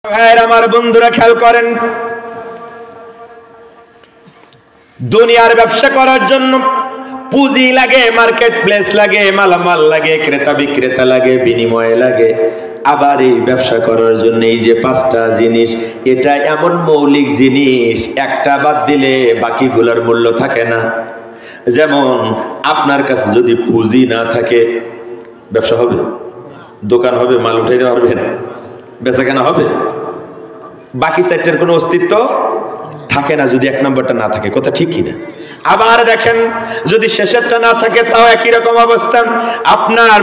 ভাইয়ের আমার বন্ধুরা খেয়াল করেন, দুনিয়ার ব্যবসা করার জন্য পুঁজি লাগে, মার্কেট প্লেস লাগে, মালামাল লাগে, ক্রেতা বিক্রেতা লাগে, বিনিময় লাগে। আবার এই ব্যবসা করার জন্য এই যে পাঁচটা জিনিস, এটা এমন মৌলিক জিনিস, একটা বাদ দিলে বাকিগুলোর মূল্য থাকে না। যেমন আপনার কাছে যদি পুঁজি না থাকে, ব্যবসা হবে? দোকান হবে? মাল উঠাইতে পারবেন? বেচা কেনা হবে? বাকি চারটার কোনো অস্তিত্ব থাকে না যদি এক নম্বরটা না থাকে। কথা ঠিক কিনা? আবার দেখেন, যদি শেষেরটা না থাকে তাও একই রকম অবস্থা। আপনার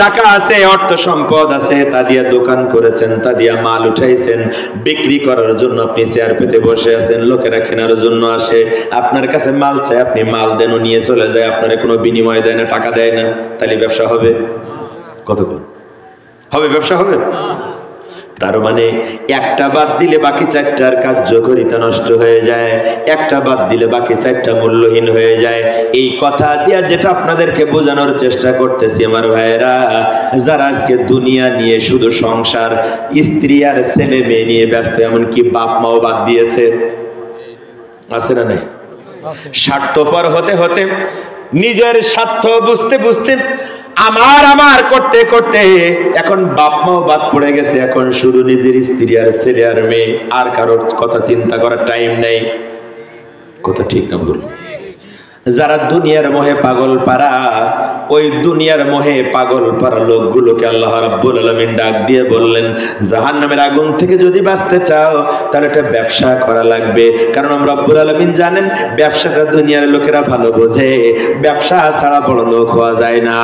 টাকা আছে, অর্থ সম্পদ আছে, তা দিয়ে দোকান করেছেন, তা দিয়ে মাল উঠাইছেন, বিক্রি করার জন্য আপনি চেয়ার পেতে বসে আছেন, লোকেরা কেনার জন্য আসে, আপনার কাছে মাল চাই, আপনি মাল দেন, নিয়ে চলে যায়, আপনার কোনো বিনিময় দেয় না, টাকা দেয় না, তাহলে ব্যবসা হবে? কতক্ষণ হবে? ব্যবসা হবে? তার মানে একটা বাদ দিলে বাকি চারটার কার্যকারিতা নষ্ট হয়ে যায়, একটা বাদ দিলে বাকি চারটা মূল্যহীন হয়ে যায়। এই কথা দিয়া যেটা আপনাদেরকে বোঝানোর চেষ্টা করতেছি আমার ভাইয়েরা, যারা আজকে দুনিয়া নিয়ে শুধু সংসার, স্ত্রী আর ছেলে মেয়ে নিয়ে ব্যস্ত, এমনকি বাপ মাও বাদ দিয়েছে, আছে না নাই? স্বার্থপর হতে হতে, নিজের স্বার্থ বুঝতে বুঝতে, আমার আমার করতে করতে এখন বাপ মাও বাদ পড়ে গেছে। এখন শুধু নিজের স্ত্রী আর ছেলে আর মেয়ে, আর কারোর কথা চিন্তা করার টাইম নেই। কথা ঠিক না ভুল? যারা দুনিয়ার মোহে পাগল পারা, ওই দুনিয়ার মোহে পাগল পারা লোকগুলোকে আল্লাহ রাব্বুল আলামিন ডাক দিয়ে বললেন, জাহান্নামের আগুন থেকে যদি বাঁচতে চাও তাহলে একটা ব্যবসা করা লাগবে। কারণ রব্বুল আলামিন জানেন ব্যবসাটা দুনিয়ার লোকেরা ভালো বোঝে, ব্যবসা ছাড়া বড় লোক হওয়া যায় না।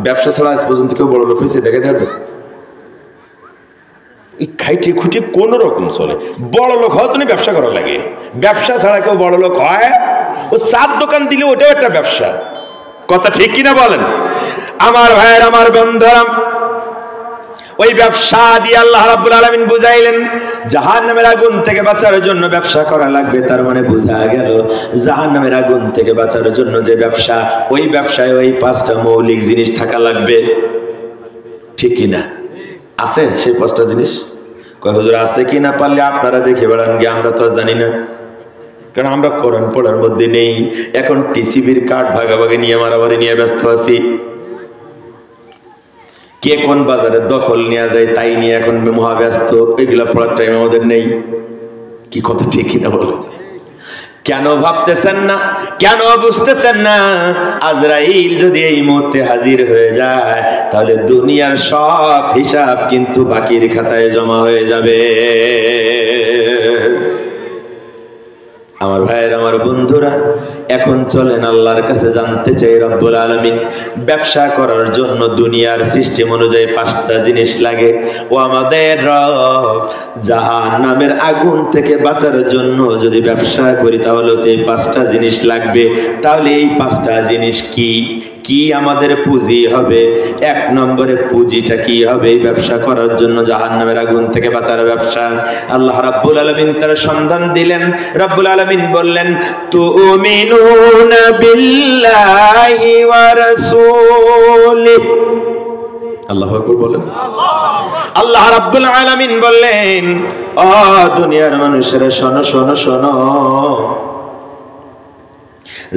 ব্যবসা ছাড়া আজ পর্যন্ত কেউ বড় লোক হয়েছে দেখে যাবে? খাইটি খুঁটি কোন রকম চলে, বড় লোক হওয়ার জন্য ব্যবসা করা লাগে। ব্যবসা ছাড়া কেউ বড় লোক হয়? ও চার দোকান দিলে ওটাও একটা ব্যবসা। কথা ঠিক কিনা বলেন আমার ভাইয়ের আমার বন্ধুরা? ওই ব্যবসা দিয়ে আল্লাহ রাব্বুল আলামিন বুঝাইলেন জাহান্নামের আগুন থেকে বাঁচার জন্য ব্যবসা করা লাগবে। তার মানে বোঝা গেল জাহান্নামের আগুন থেকে বাঁচার জন্য যে ব্যবসা, ওই ব্যবসায় ওই পাঁচটা মৌলিক জিনিস থাকা লাগবে। ঠিক কিনা? আছে সেই পাঁচটা জিনিস? কয় হুজুর আছে কি না পারলে আপনারা দেখে বেড়ান গিয়ে, আমরা তো জানি না, কারণ আমরা কোরআন পড়ার মধ্যে নেই। এখন টিসিবির কার্ড ভাগাভাগি নিয়ে মারামারি নিয়ে ব্যস্ত আছি, কে কোন বাজারে দখল নেওয়া যায় তাই নিয়ে এখন মহাব্যস্ত। এগুলা পড়ার টাইম আমাদের নেই। কি কথা ঠিক কিনা বলে? কেন ভাবতেছেন না? কেন বুঝতেছেন না? আজরাইল যদি এই মুহূর্তে হাজির হয়ে যায় তাহলে দুনিয়ার সব হিসাব কিন্তু বাকির খাতায় জমা হয়ে যাবে। আমার ভাইয়ের আমার বন্ধুরা, এখন চলেন আল্লাহর কাছে জানতে চাই রব্বুল আলামিন ব্যবসা করার জন্য দুনিয়ার সিস্টেম অনুযায়ী পাঁচটা জিনিস লাগে। ও আমাদের রব, জাহান্নামের আগুন থেকে বাঁচার জন্য যদি ব্যবসা করি তাহলে তো এই পাঁচটা জিনিস লাগবে। তাহলে এই পাঁচটা জিনিস কি কি আমাদের পুঁজি হবে? এক নম্বরে পুঁজিটা কি হবে এই ব্যবসা করার জন্য, জাহান্নামের আগুন থেকে বাঁচার ব্যবসা? আল্লাহ রাব্বুল আলামিন তার সন্ধান দিলেন। রাব্বুল আলামিন বললেন, তুমিনুনা বিল্লাহি ওয়া রাসূলিহি। আল্লাহু আকবার বলেন। আল্লাহ রাব্বুল আলামিন বললেন, ও দুনিয়ার মানুষেরা শোনো শোনো শোনো,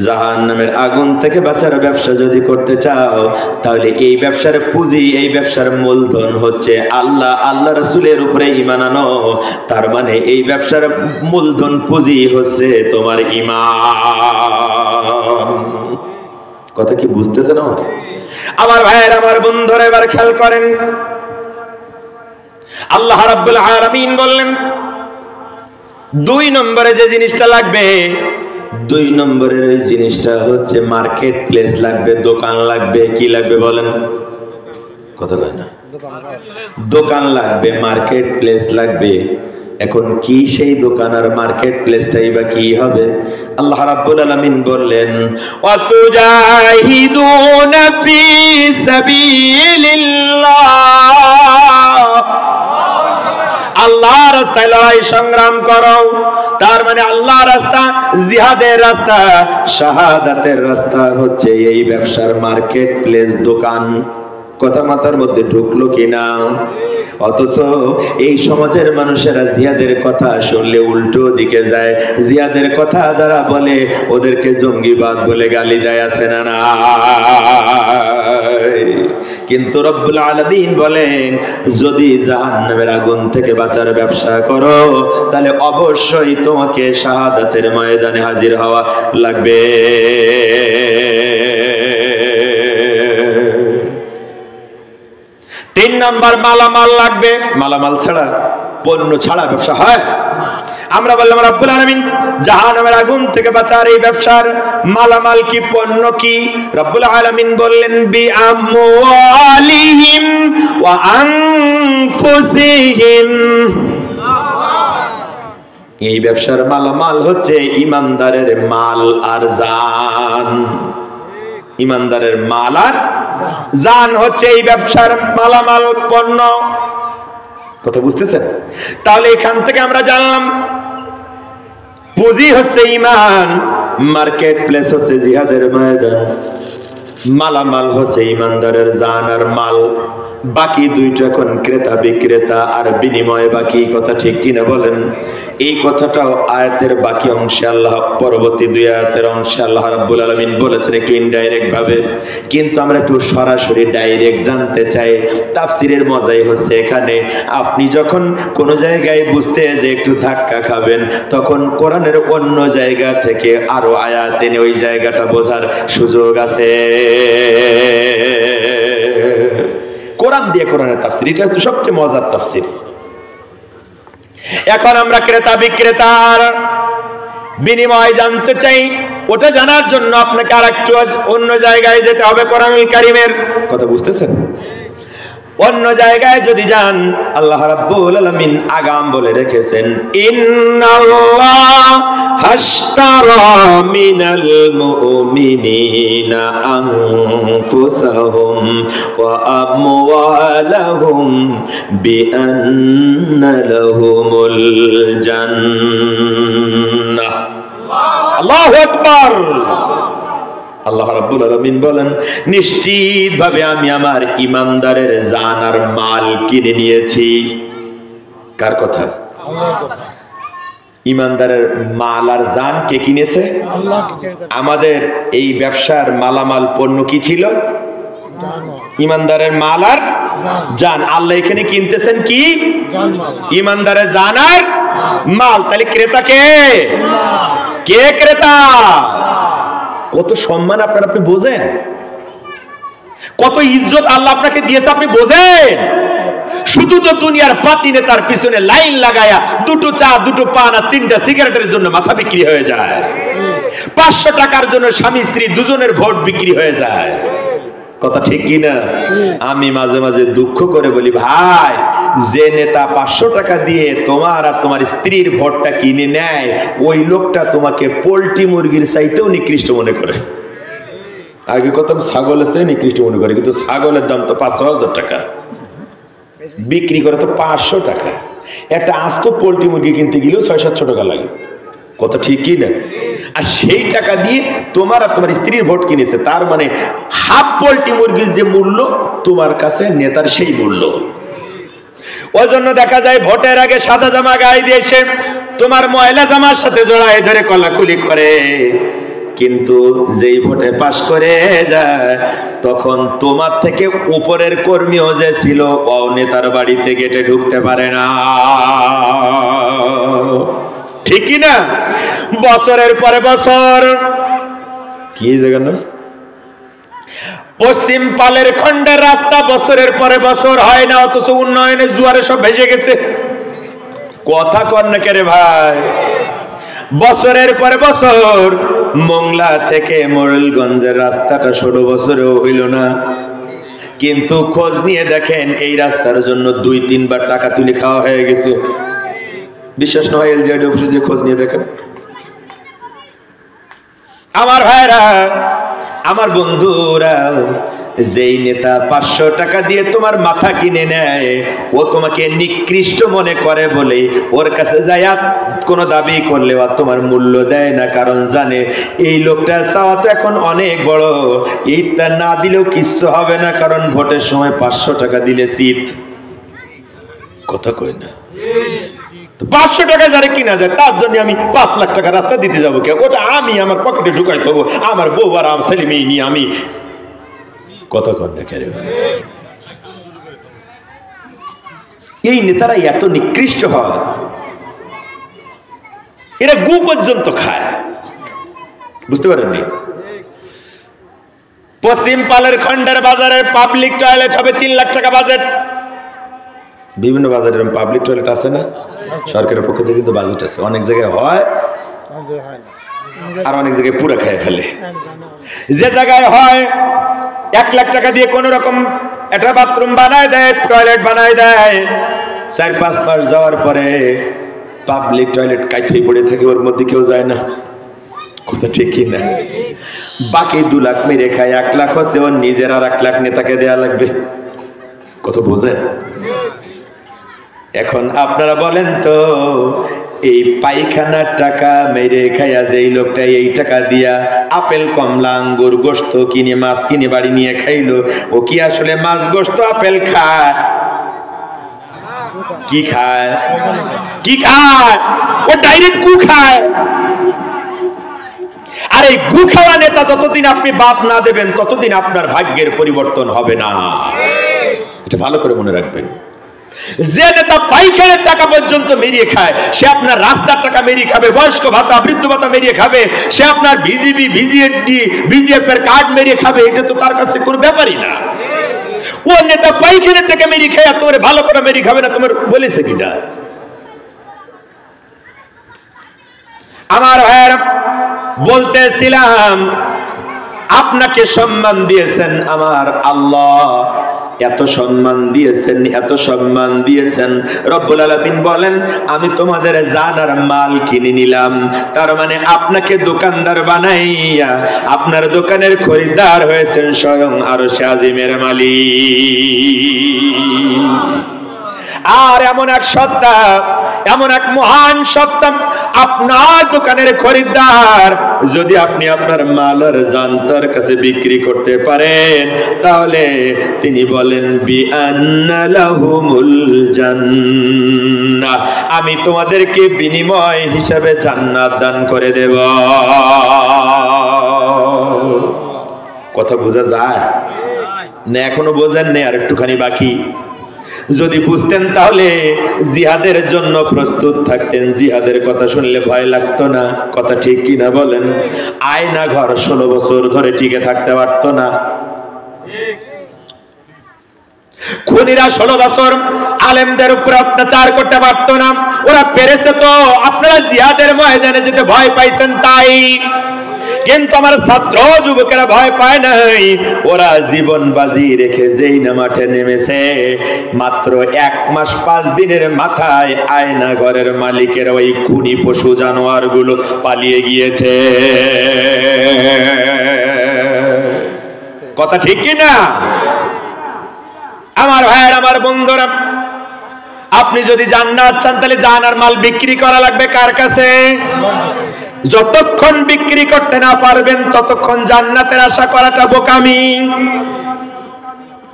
জাহান্নামের আগুন থেকে বাঁচার ব্যবসা যদি করতে চাও তাহলে এই ব্যবসার পুঁজি, এই ব্যবসার মূলধন হচ্ছে আল্লাহ, আল্লাহ রাসূলের উপরে ঈমান আনো। তার মানে এই ব্যবসার মূলধন পুঁজি হচ্ছে তোমার ঈমান। কথা কি বুঝতেছেন আমার ভাইয়ের আমার বন্ধুরা? এবার খেয়াল করেন, আল্লাহ রাব্বুল আলামিন বললেন দুই নম্বরে যে জিনিসটা লাগবে, দুই নম্বরের ওই জিনিসটা হচ্ছে মার্কেট প্লেস লাগবে, দোকান লাগবে। কি লাগবে বলেন? কথা কয় না? দোকান লাগবে, মার্কেট প্লেস লাগবে। এখন কি সেই দোকান আর মার্কেট প্লেসটাই বা কি হবে? আল্লাহ রাব্বুল আলামিন বললেন, ওয়াতুজাহিদুনা ফি সাবিলিল্লাহ, আল্লাহর রাস্তায় লড়াই সংগ্রাম করো। তার মানে আল্লাহর রাস্তা, জিহাদের রাস্তা, শাহাদাতের রাস্তা হচ্ছে এই ব্যবসার মার্কেট প্লেস, দোকান। কথা মাথার মধ্যে ঢুকলো কিনা? অথচ এই সমাজের মানুষেরা জিহাদের কথা শুনলে উল্টো দিকে যায়। জিহাদের কথা যারা বলে ওদেরকে জঙ্গিবাদ বলে গালি দেয়, আছে না না? কিন্তু রব্বুল আলামিন বলেন, যদি জাহান্নামের আগুন থেকে বাঁচার ব্যবসা করো তাহলে অবশ্যই তোমাকে শাহাদাতের ময়দানে হাজির হওয়া লাগবে। তিন নাম্বার, মালামাল লাগবে। মালামাল ছাড়া, পণ্য ছাড়া ব্যবসা হয়? আমরা বললাম রব্বুল আলামিন জাহান্নামের আগুন থেকে বাঁচার এই ব্যবসার মালামাল কি, পণ্য কি? রব্বুল আলামিন বললেন বিআমওয়ালিহিম ওয়া আনফুসিহিম। এই ব্যবসার মালামাল হচ্ছে ইমানদারের মাল আর জান। ইমানদারের মাল আর জান হচ্ছে এই ব্যবসার মালামাল, পণ্য। কথা বুঝতেছেন? তাহলে এখান থেকে আমরা জানলাম পুঁজি হচ্ছে ইমান, মার্কেট প্লেস হচ্ছে জিহাদের ময়দান, মালামাল হচ্ছে ইমানদারের জান আর মাল। বাকি দুইটা কোন ক্রেতা বিক্রেতা আর বিনিময় বাকি। কথা ঠিক কিনা বলেন? এই কথাটাও আয়াতের বাকি অংশে আল্লাহ, পরবর্তী দুই আয়াতের অংশে আল্লাহ রাব্বুল আলামিন বলেছেন একটু ইনডাইরেক্ট ভাবে, কিন্তু আমরা একটু সরাসরি ডাইরেক্ট জানতে চাই। তাফসীরের মজাই হচ্ছে এখানে, আপনি যখন কোন জায়গায় বুঝতে যে একটু ধাক্কা খাবেন, তখন কোরআনের অন্য জায়গা থেকে আরো আয়াত এনে ওই জায়গাটা বোঝার সুযোগ আছে। কোরআন দিয়ে কোরআনের তাফসীর, এটা হচ্ছে সবচেয়ে মজার তাফসীর। এখন আমরা ক্রেতা বিক্রেতার বিনিময় জানতে চাই। ওটা জানার জন্য আপনাকে আরেকটু অন্য জায়গায় যেতে হবে। কোরআনুল কারীমের কথা বুঝতেছেন? অন্য জায়গায় যদি যান, আল্লাহ রাব্বুল আলামিন আগাম বলে রেখেছেন, ইন্নাল্লাহ হাশতারা মিনাল মুমিনিনা আনফুসাহুম ওয়া আমওয়ালাহুম বিআন্না লাহুমুল জান্নাহ। আল্লাহু আকবার। আল্লাহ রাব্বুল আলামিন বলেন, নিশ্চিতভাবে আমি আমার ইমানদারের জান আর মাল কিনে নিয়েছি। কার কথা? আল্লাহর কথা। ইমানদারের মাল আর জান কে কিনেছে? আল্লাহ। আমাদের এই ব্যবসার মালামাল পণ্য কি ছিল? ইমানদারের মাল আর জান। আল্লাহ এখানে কিনতেছেন কি? ইমানদারের জান আর মাল। তাহলে ক্রেতা কে? কে ক্রেতা? কত সম্মান আপনার, আপনি বোঝেন? কত ইজ্জত আল্লাহ আপনাকে দিয়েছে আপনি বোঝেন? শুধু তো দুনিয়ার পাতি নেতার পিছনে লাইন লাগায়া দুটো চা, দুটো পান আর তিনটা সিগারেটের জন্য মাথা বিক্রি হয়ে যায়। 500 টাকার জন্য স্বামী স্ত্রী দুজনের ভোট বিক্রি হয়ে যায়। কথা ঠিক কিনা? আমি মাঝে মাঝে দুঃখ করে বলি, ভাই, যে নেতা 500 টাকা দিয়ে তোমার আর তোমার স্ত্রীর ভোটটা কিনে নেয়, ওই লোকটা তোমাকে পোল্ট্রি মুরগির চাইতেও নিকৃষ্ট মনে করে। আগে কত ছাগলের চেয়ে নিকৃষ্ট মনে করে, কিন্তু ছাগলের দাম তো 5,000 টাকা, বিক্রি করে তো 500 টাকা। একটা আস্ত পোল্ট্রি মুরগি কিনতে গেলেও 600-700 টাকা লাগে। কথা ঠিক কি না? আর সেই টাকা দিয়ে তোমার আর তোমার স্ত্রীর ভোট কিনেছে, তার মানে হাফ পোল্ট্রি মুরগির যে মূল্য তোমার কাছে নেতার সেই মূল্য। ওই জন্য দেখা যায় ভোটের আগে সাদা জামা গায়ে দিয়ে এসে তোমার ময়লা জামার সাথে জড়ায় ধরে কলাকুলি করে, কিন্তু যেই ভোটে পাশ করে যায় তখন তোমার থেকে উপরের কর্মীও যে ছিল ও নেতার বাড়িতে গেটে ঢুকতে পারে না। ঠিকই না? বছরের পরে বছর কি জায়গা না, পশ্চিম পালের খন্ডের রাস্তা বছরের পরে বছর হয় না, অথচ উন্নয়নের জোয়ারে সব ভেসে গেছে। কথা কর না কে রে ভাই? বছরের পরে বছর মোংলা থেকে মোরেলগঞ্জের রাস্তাটা 16 বছরেও হইল না, কিন্তু খোঁজ নিয়ে দেখেন এই রাস্তার জন্য 2-3 বার টাকা তুলে খাওয়া হয়ে গেছে। বিশ্বাস না হয় এলজিআরডি অফিসে খোঁজ নিয়ে দেখেন। আমার ভাইরা, আমার বন্ধুরা, যেই নেতা 500 টাকা দিয়ে তোমার মাথা কিনে নেয়, ও তোমাকে নিকৃষ্ট মনে করে বলে ওর কাছে যায়া কোনো দাবি করলেও তোমার মূল্য দেয় না, কারণ জানে এই লোকটা চাওয়া তো এখন অনেক বড়, এইটা না দিলেও কিচ্ছু হবে না, কারণ ভোটের সময় 500 টাকা দিলে জিত। কথা কই না? 500 টাকা যারা কিনা যায় তার জন্য আমি 5 লাখ টাকা রাস্তা দিতে যাবো কে? ওটা আমি আমার পকেটে ঢুকাইতে হবো, আমার বউ আর আমার ছেলে মেয়ে নিয়ে আমি। কথা কন না কেন? এই নেতারা এত নিকৃষ্ট হয়, এরা গু পর্যন্ত খায়। বুঝতে পারেননি? পশ্চিম পালের খন্ডের বাজারে পাবলিক টয়লেট হবে 3 লাখ টাকা বাজেট। বিভিন্ন বাজারে পাবলিক টয়লেট আছে না? সরকারের পক্ষ থেকে কিন্তু বাজেট আছে, অনেক জায়গায় হয় আর অনেক জায়গায় পুরো খেয়ে ফেলে। যে জায়গায় হয় 1 লাখ টাকা দিয়ে কোন রকম একটা বাথরুম বানায় দেয়, টয়লেট বানায় দেয়, 4-5 মাস যাওয়ার পরে পাবলিক টয়লেট কাইথই পড়ে থাকে, ওর মধ্যে কেউ যায় না। কথা ঠিক কি না? বাকি 2 লাখ মেরে খায়, 1 লাখ হচ্ছে ওর নিজের, আর 1 লাখ নেতাকে দেয়া লাগবে। কত বোঝেন? এখন আপনারা বলেন তো, এই পায়খানার টাকা মেরে খাইয়া যে এই লোকটা এই টাকা দিয়া আপেল, কমলা, আঙ্গুর, গোস্ত কিনে, মাছ কিনে বাড়ি নিয়ে খাইলো, ও কি আসলে মাছ, গোস্ত, আপেল খায়? কি খায়? কি খায়? ও ডাইরেক্ট গু খায়। আর এই গু খাওয়া নেতা যতদিন আপনি বাদ না দেবেন ততদিন আপনার ভাগ্যের পরিবর্তন হবে না। এটা ভালো করে মনে রাখবেন। যে নেতা পাইখানের টাকা পর্যন্ত মেরিয়ে খায়, সে আপনার রাস্তার টাকা মেরিয়ে খাবে, বয়স্ক ভাতা, বৃদ্ধ ভাতা মেরিয়ে খাবে, সে আপনার বিজিবি, বিজিএফ এর কার্ড মেরিয়ে খাবে, এটা তো তার কাছে কোনো ব্যাপারই না। ও নেতা পাইখানের টাকা মেরিয়ে খায়, তোমার ভালো করে মেরিয়ে খাবে না, তোমার বলেছে কিনা? আমার ভাইয়েরা, বলতেছিলাম আপনাকে সম্মান দিয়েছেন আমার আল্লাহ, এত সম্মান দিয়েছেন, এত সম্মান দিয়েছেন। রব্বুল আলামিন বলেন, আমি তোমাদের জান আর মাল কিনে নিলাম। তার মানে আপনাকে দোকানদার বানাইয়া আপনার দোকানের খরিদ্দার হয়েছেন স্বয়ং আরশে আজিমের মালিক। আর এমন এক সত্তা, এমন এক মহান সত্তা আপনার দোকানের খরিদ্দার, যদি আপনি আপনার মালের জানতার কাছে বিক্রি করতে পারেন, তাহলে তিনি বলেন বিআন্না লাহুমুল জান্নাহ, আমি তোমাদেরকে বিনিময় হিসাবে জান্নাত দান করে দেব। কথা বোঝা যায় না? এখনো বোঝেন না? আর একটুখানি বাকি। যদি বুঝতেন তাহলে জিহাদের জন্য প্রস্তুত থাকতেন, জিহাদের কথা শুনলে ভয় লাগতো না। কথা ঠিক কিনা বলেন? আয়না ঘর 16 বছর ধরে টিকে থাকতে পারতো না। খুনিরা 16 বছর আলেমদের উপর অত্যাচার করতে পারতো না। ওরা পেরেছে তো, আপনারা জিহাদের ময়দানে যেতে ভয় পাইছেন তাই। কিন্তু আমার ছাত্র যুবকেরা ভয় পায় নাই, ওরা জীবন বাজি রেখে যেই না মাঠে নেমেছে, মাত্র 1 মাস 5 দিনের মাথায় আয়না ঘরের মালিকের ওই খুনি পশু জানোয়ার গুলো পালিয়ে গিয়েছে। কথা ঠিক কিনা? আমার ভাইয়ের, আমার বন্ধুরা, আপনি যদি জান্নাত চান তাহলে জান আর মাল বিক্রি করা লাগবে কার কাছে? যতক্ষণ বিক্রি করতে না পারবেন ততক্ষণ জান্নাতের আশা করাটা বোকামি।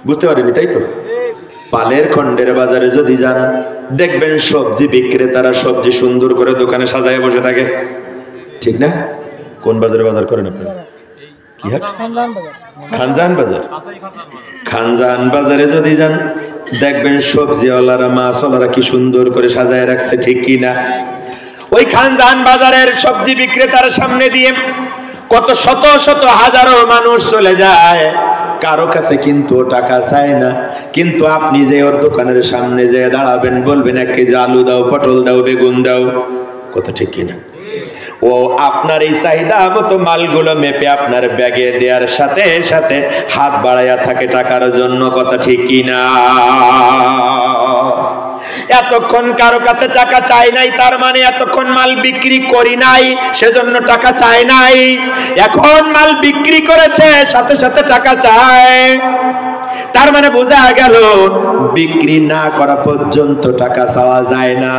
বুঝতে পারেনি? তাই তো। পালের খন্ডের বাজারে যদি যান, দেখবেন সবজি বিক্রেতারা সবজি সুন্দর করে দোকানে সাজায় বসে থাকে, ঠিক না? কোন বাজারে বাজার করেন আপনারা? কি হাট? খানজাহান বাজার। খানজাহান বাজারে যদি যান, দেখবেন সবজিওয়ালারা, মাছওয়ালারা কি সুন্দর করে সাজায় রাখছে, ঠিক কি না? ওই খানজাহান বাজারের সবজি বিক্রেতার সামনে দিয়ে কত শত শত হাজারো মানুষ চলে যায়, কারো কাছে কিন্তু টাকা চায় না। কিন্তু আপনি যে ওর দোকানের সামনে যে দাঁড়াবেন, বলবেন 1 কেজি আলু দাও, পটল দাও, বেগুন দাও। কথা ঠিক কিনা? ও আপনার এই চাহিদা মতো মালগুলো মেপে আপনার ব্যাগে দেওয়ার সাথে সাথে হাত বাড়াইয়া থাকে টাকার জন্য। কথা ঠিক কিনা? এতক্ষণ কারো কাছে টাকা চাই নাই, তার মানে এতক্ষণ মাল বিক্রি করি নাই, সেজন্য টাকা চাই নাই। এখন মাল বিক্রি করেছে, সাথে সাথে টাকা চায়, তার মানে বোঝা গেল বিক্রি না করা পর্যন্ত টাকা চাওয়া যায় না।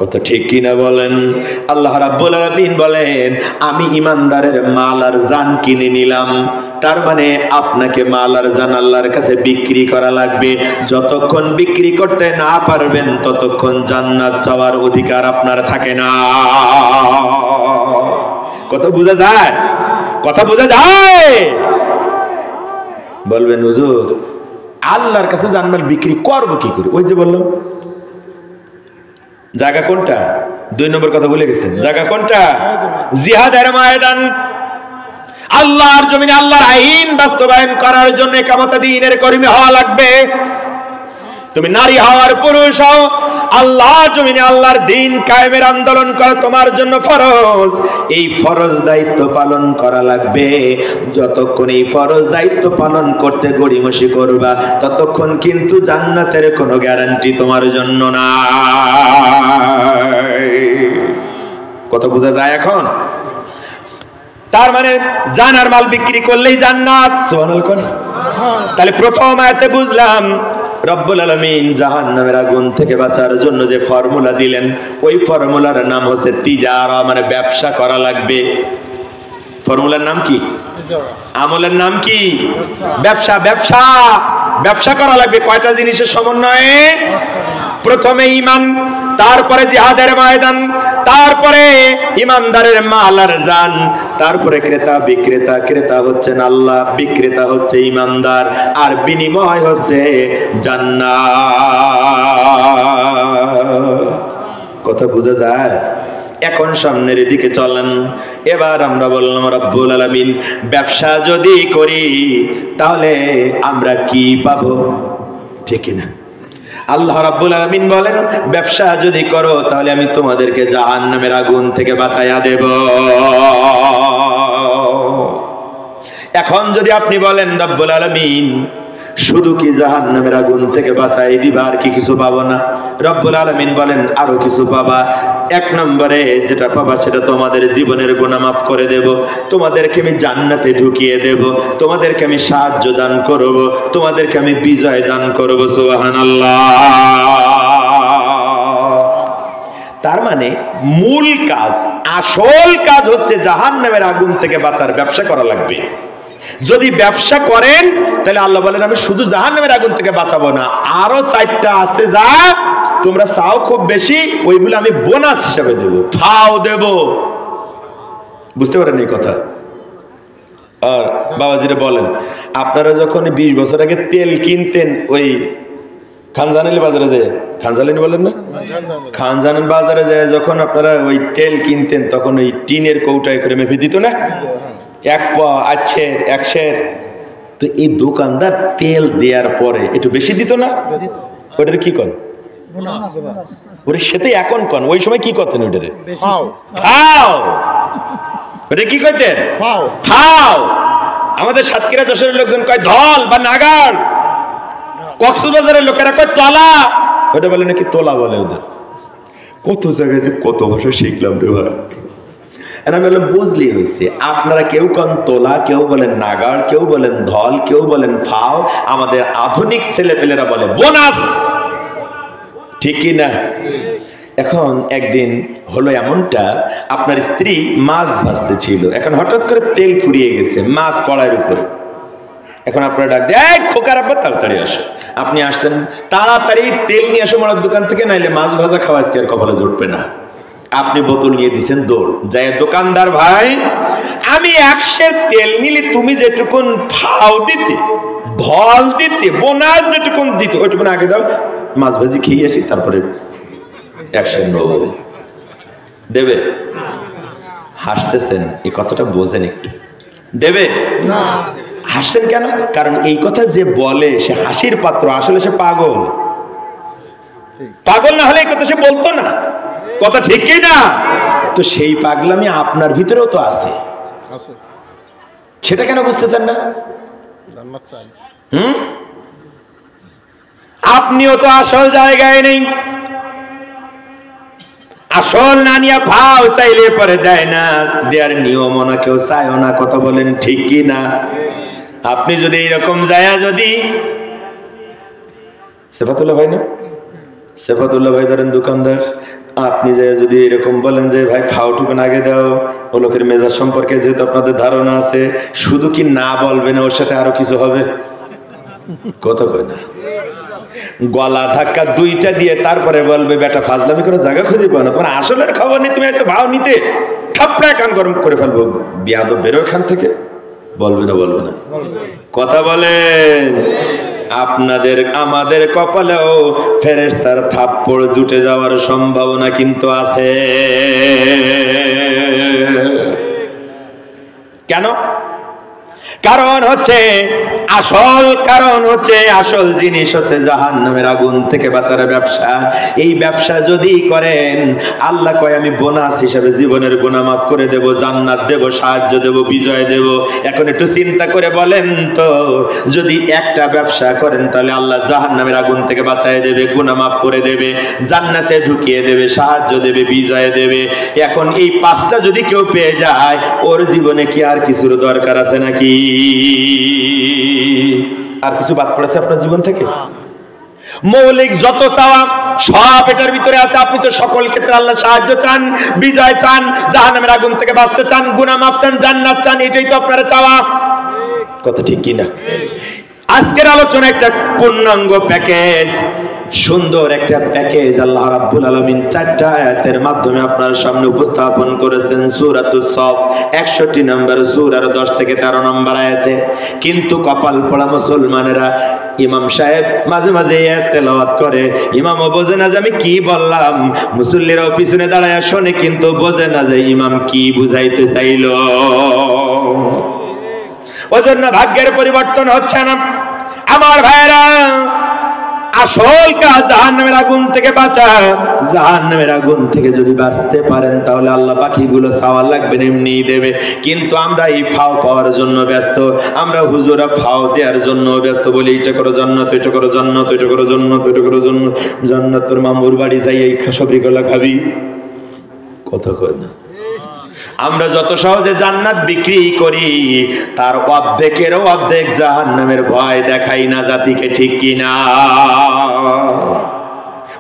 কত ঠিক কিনা বলেন? আল্লাহ রাব্বুল আলামিন বলেন, আমি ইমানদারের মাল আর জান কিনে নিলাম। তার মানে আপনাকে মাল আর জান আল্লাহর কাছে বিক্রি করা লাগবে। যতক্ষণ বিক্রি করতে না পারবেন ততক্ষণ জান্নাত চাওয়ার অধিকার আপনার থাকে না। কথা বোঝা যায়? কথা বোঝা যায়? বলবেন হুজুর আল্লাহর কাছে জান্নাত বিক্রি করব কি করে? ওই যে বললাম জায়গা কোনটা? 2 নম্বর কথা বলে গেছেন। জায়গা কোনটা? জিহাদের ময়দান। আল্লাহর জমিনে আল্লাহর আইন বাস্তবায়ন করার জন্য ইকামতে দ্বীনের কর্মী হওয়া লাগবে। তুমি নারী হওয়ার পুরুষ হও, আল্লাহর জমিনে আল্লাহর দ্বীন কায়েমের আন্দোলন করা তোমার জন্য ফরজ। এই ফরজ দায়িত্ব পালন করা লাগবে। যতক্ষণ এই ফরজ দায়িত্ব পালন করতে গড়িমসি করবা, ততক্ষণ কিন্তু জান্নাতের কোনো গ্যারান্টি তোমার জন্য না। কথা বোঝা যায় এখন? তার মানে জানার মাল বিক্রি করলেই জান্নাত। সুবহানাল্লাহ। তাহলে প্রথম আয়াতে বুঝলাম রব্বুল আলামিন জাহান্নামের আগুন থেকে বাঁচার জন্য যে ফর্মুলা দিলেন, ওই ফর্মুলার নাম হচ্ছে তিজারা, মানে ব্যবসা করা লাগবে। ফর্মুলার নাম কি? আমলের নাম কি? ব্যবসা। ব্যবসা ব্যবসা করা লাগবে কয়টা জিনিসের সমন্বয়ে? প্রথমে ঈমান, তারপরে জিহাদের ময়দান, তারপরে ইমানদারের মাল আর জান, তারপরে ক্রেতা বিক্রেতা। ক্রেতা হচ্ছেন আল্লাহ, বিক্রেতা হচ্ছে ইমানদার, আর বিনিময় হচ্ছে জান্নাত। কথা বোঝা যায়? এখন সামনের দিকে চলেন। এবার আমরা বললাম রব্বুল আলামিন ব্যবসা যদি করি তাহলে আমরা কি পাবো? ঠিক না? আল্লাহ রাব্বুল আলামিন বলেন ব্যবসা যদি করো তাহলে আমি তোমাদেরকে জাহান্নামের আগুন থেকে বাঁচাইয়া দেব। এখন যদি আপনি বলেন রব্বুল আলামিন শুধু কি জাহান্নামের আগুন থেকে বাঁচাই দিবা, আর কি কিছু পাবো না? রব্বুল আলামিন বলেন আরো কিছু পাবা। 1 নম্বরে যেটা পাবা সেটা তোমাদের জীবনের গুনাহ মাফ করে দেব, তোমাদেরকে আমি জান্নাতে ঢুকিয়ে দেব, তোমাদেরকে আমি সাহায্য দান করব, তোমাদেরকে আমি বিজয় দান করব। সুবহানাল্লাহ। তার মানে মূল কাজ, আসল কাজ হচ্ছে জাহান্নামের আগুন থেকে বাঁচার ব্যবসা করা লাগবে। যদি ব্যবসা করেন তাহলে আল্লাহ বলেন আমি শুধু জাহান্নামের আগুন থেকে বাঁচাবো না, আরো 4টা আছে যা তোমরা চাও খুব বেশি, ওইগুলো আমি বোনাস হিসাবে দেব, ফাও দেব। বুঝতে পারেন এই কথা? আর বাবাজিরা বলেন আপনারা যখন 20 বছর আগে তেল কিনতেন ওই খানজানালি বাজারে যায়, খানজানালি বলেন না, খানজানাল বাজারে যায় যখন আপনারা ওই তেল কিনতেন তখন ওই টিনের কৌটায় করে মেপে দিত না, 1 পা 1 সের। তো এই দোকানদার তেল দেওয়ার পরে একটু বেশি দিত না? ওটার কি কন? ওরে সেটাই এখন কন, ওই সময় কি করতেন? ওটারে ফাও। ওটা কি করতেন? ফাও। আমাদের সাতক্ষীরা যশোরের লোকজন কয় ধল বা নাগার, কক্সবাজারের লোকেরা কয় তলা, ওটা বলে নাকি তোলা বলে ওদের। কত জায়গায় যে কত ভাষা শিখলাম রে ভাই। আমি বললাম বুঝলি হয়েছে, আপনারা কেউ কন তোলা, কেউ বলেন নাগার, কেউ বলেন ধল, কেউ বলেন ফাও, আমাদের আধুনিক ছেলেপেলেরা বলে বোনাস। ঠিক কি না? এখন একদিন হলো এমনটা, আপনার স্ত্রী মাছ ভাজতে ছিল, এখন হঠাৎ করে তেল ফুরিয়ে গেছে মাছ কড়াইয়ের উপরে। এখন আপনারা ডাক দিয়ে খোকার আব্বা তাড়াতাড়ি আসে। আপনি আসছেন তাড়াতাড়ি তেল নিয়ে আসো মার দোকান থেকে, নাইলে মাছ ভাজা খাওয়া আজকে আর কপালে জুটবে না। আপনি বোতল নিয়ে দিচ্ছেন দৌড় যায়, দোকানদার ভাই আমি 1 সের তেল নিলে তুমি যেটুকুন ফাও দিতে, ধল দিতে, বোনাস যেটুকুন দিতে ওইটুকুন আগে দাও, মাছ ভাজি খেয়ে আসি তারপরে 1 সের নেব। দেবে? হাসতেছেন, এই কথাটা বোঝেন একটু। দেবে না? হাসছেন কেন? কারণ এই কথা যে বলে সে হাসির পাত্র, আসলে সে পাগল। পাগল না হলে এই কথা সে বলতো না। কথা ঠিক কি না? তো সেই পাগলামি আপনার ভিতরেও তো আছে, সেটা কেন বুঝতেছেন না? আপনিও তো আসল জায়গায় নেই। আসল না নিয়ে ভাও চাইলে পরে দেয় না, দেয়ার নিয়মও না কেউ চায়ও না। কথা বলেন ঠিক কি না? আপনি যদি এইরকম যায়, যদি সেফাতুল্লাহ ভাই না, সেফাতুল্লাহ ভাই ধরেন দোকানদার, আপনি যে যদি এরকম বলেন যে ভাই ফাওটুকুন আগে দাও, ও লোকের মেজাজ সম্পর্কে যেহেতু আপনাদের ধারণা আছে, শুধু কি না বলবেন ওর সাথে আরো কিছু হবে? কথা কই না, গলা ধাক্কা দুইটা দিয়ে তারপরে বলবে বেটা ফাজলামি করে জায়গা খুঁজে পাও না, তোমার আসলের খবর নেই, তুমি এত ভাও নিতে, থাপড়া কান গরম করে ফেলবো, বিয়াদব বেরো এখান থেকে। বলবে না বলবে না? কথা বলেন। আপনাদের আমাদের কপালেও ফেরেশতার থাপ্পড় জুটে যাওয়ার সম্ভাবনা কিন্তু আছে। কেন? কারণ হচ্ছে আসল জিনিস হচ্ছে জাহান্নামের আগুন থেকে বাঁচার ব্যবসা। এই ব্যবসা যদি করেন, আল্লাহ কয় আমি বোনাস হিসাবে জীবনের গুনাহ মাফ করে দেব, জান্নাত দেব, সাহায্য দেব, বিজয় দেব। এখন একটু চিন্তা করে বলেন তো, যদি একটা ব্যবসা করেন তাহলে আল্লাহ জাহান্নামের আগুন থেকে বাঁচায় দেবে, গুনাহ মাফ করে দেবে, জান্নাতে ঢুকিয়ে দেবে, সাহায্য দেবে, বিজয় দেবে। এখন এই পাঁচটা যদি কেউ পেয়ে যায়, ওর জীবনে কি আর কিছুর দরকার আছে নাকি? আর কিছু বাদ পড়েছে আপনার জীবন থেকে? মৌলিক যত চাওয়া সব এটার ভিতরে আছে। আপনি তো সকল ক্ষেত্রে আল্লাহ সাহায্য চান, বিজয় চান, জাহান্নামের আগুন থেকে বাঁচতে চান, গুনাহ মাফ চান, জান্নাত চান, এটাই তো আপনারা চাওয়া। কথা ঠিক কি না? আজকের আলোচনা একটা পূর্ণাঙ্গ প্যাকেজ, সুন্দর একটা প্যাকেজ আল্লাহ রাব্বুল আলামিন 4টা আয়াতের মাধ্যমে আপনার সামনে উপস্থাপন করেছেন। সূরাতুস সফ 61 নম্বর সূরার 10 থেকে 13 নম্বর আয়াতে। কিন্তু কপাল পোড়া মুসলমানেরা, ইমাম সাহেব মাঝে মাঝে আয়াত তেলাওয়াত করে, ইমামও বোঝে না যে আমি কি বললাম, মুসল্লিরাও পিছনে দাঁড়ায় শোনে কিন্তু বোঝে না যে ইমাম কি বুঝাইতে চাইলো। ওজন্য ভাগ্যের পরিবর্তন হচ্ছে না। আমার ভাইরা, আসল কাজ জাহান্নামের আগুন থেকে বাঁচা। জাহান্নামের আগুন থেকে যদি বাঁচতে পারেন তাহলে আল্লাহ বাকিগুলো চাওয়া লাগবে এমনিই দেবে। কিন্তু আমরা এই ফাও পাওয়ার জন্য ব্যস্ত, আমরা হুজুরা ফাও দেওয়ার জন্য ব্যস্ত, বলি এটা করো জান্নাত, এটা করো জান্নাত, এটা করো জান্নাত, এটা করো জান্নাত, জান্নাত তোর মামুর বাড়ি যাই এই সবরিগুলা খাবি। কথা কয় না? আমরা যত সহজে জান্নাত বিক্রি করি, তার অর্ধেকেরও অর্ধেক জাহান্নামের ভয় দেখাই না জাতিকে, ঠিক কিনা?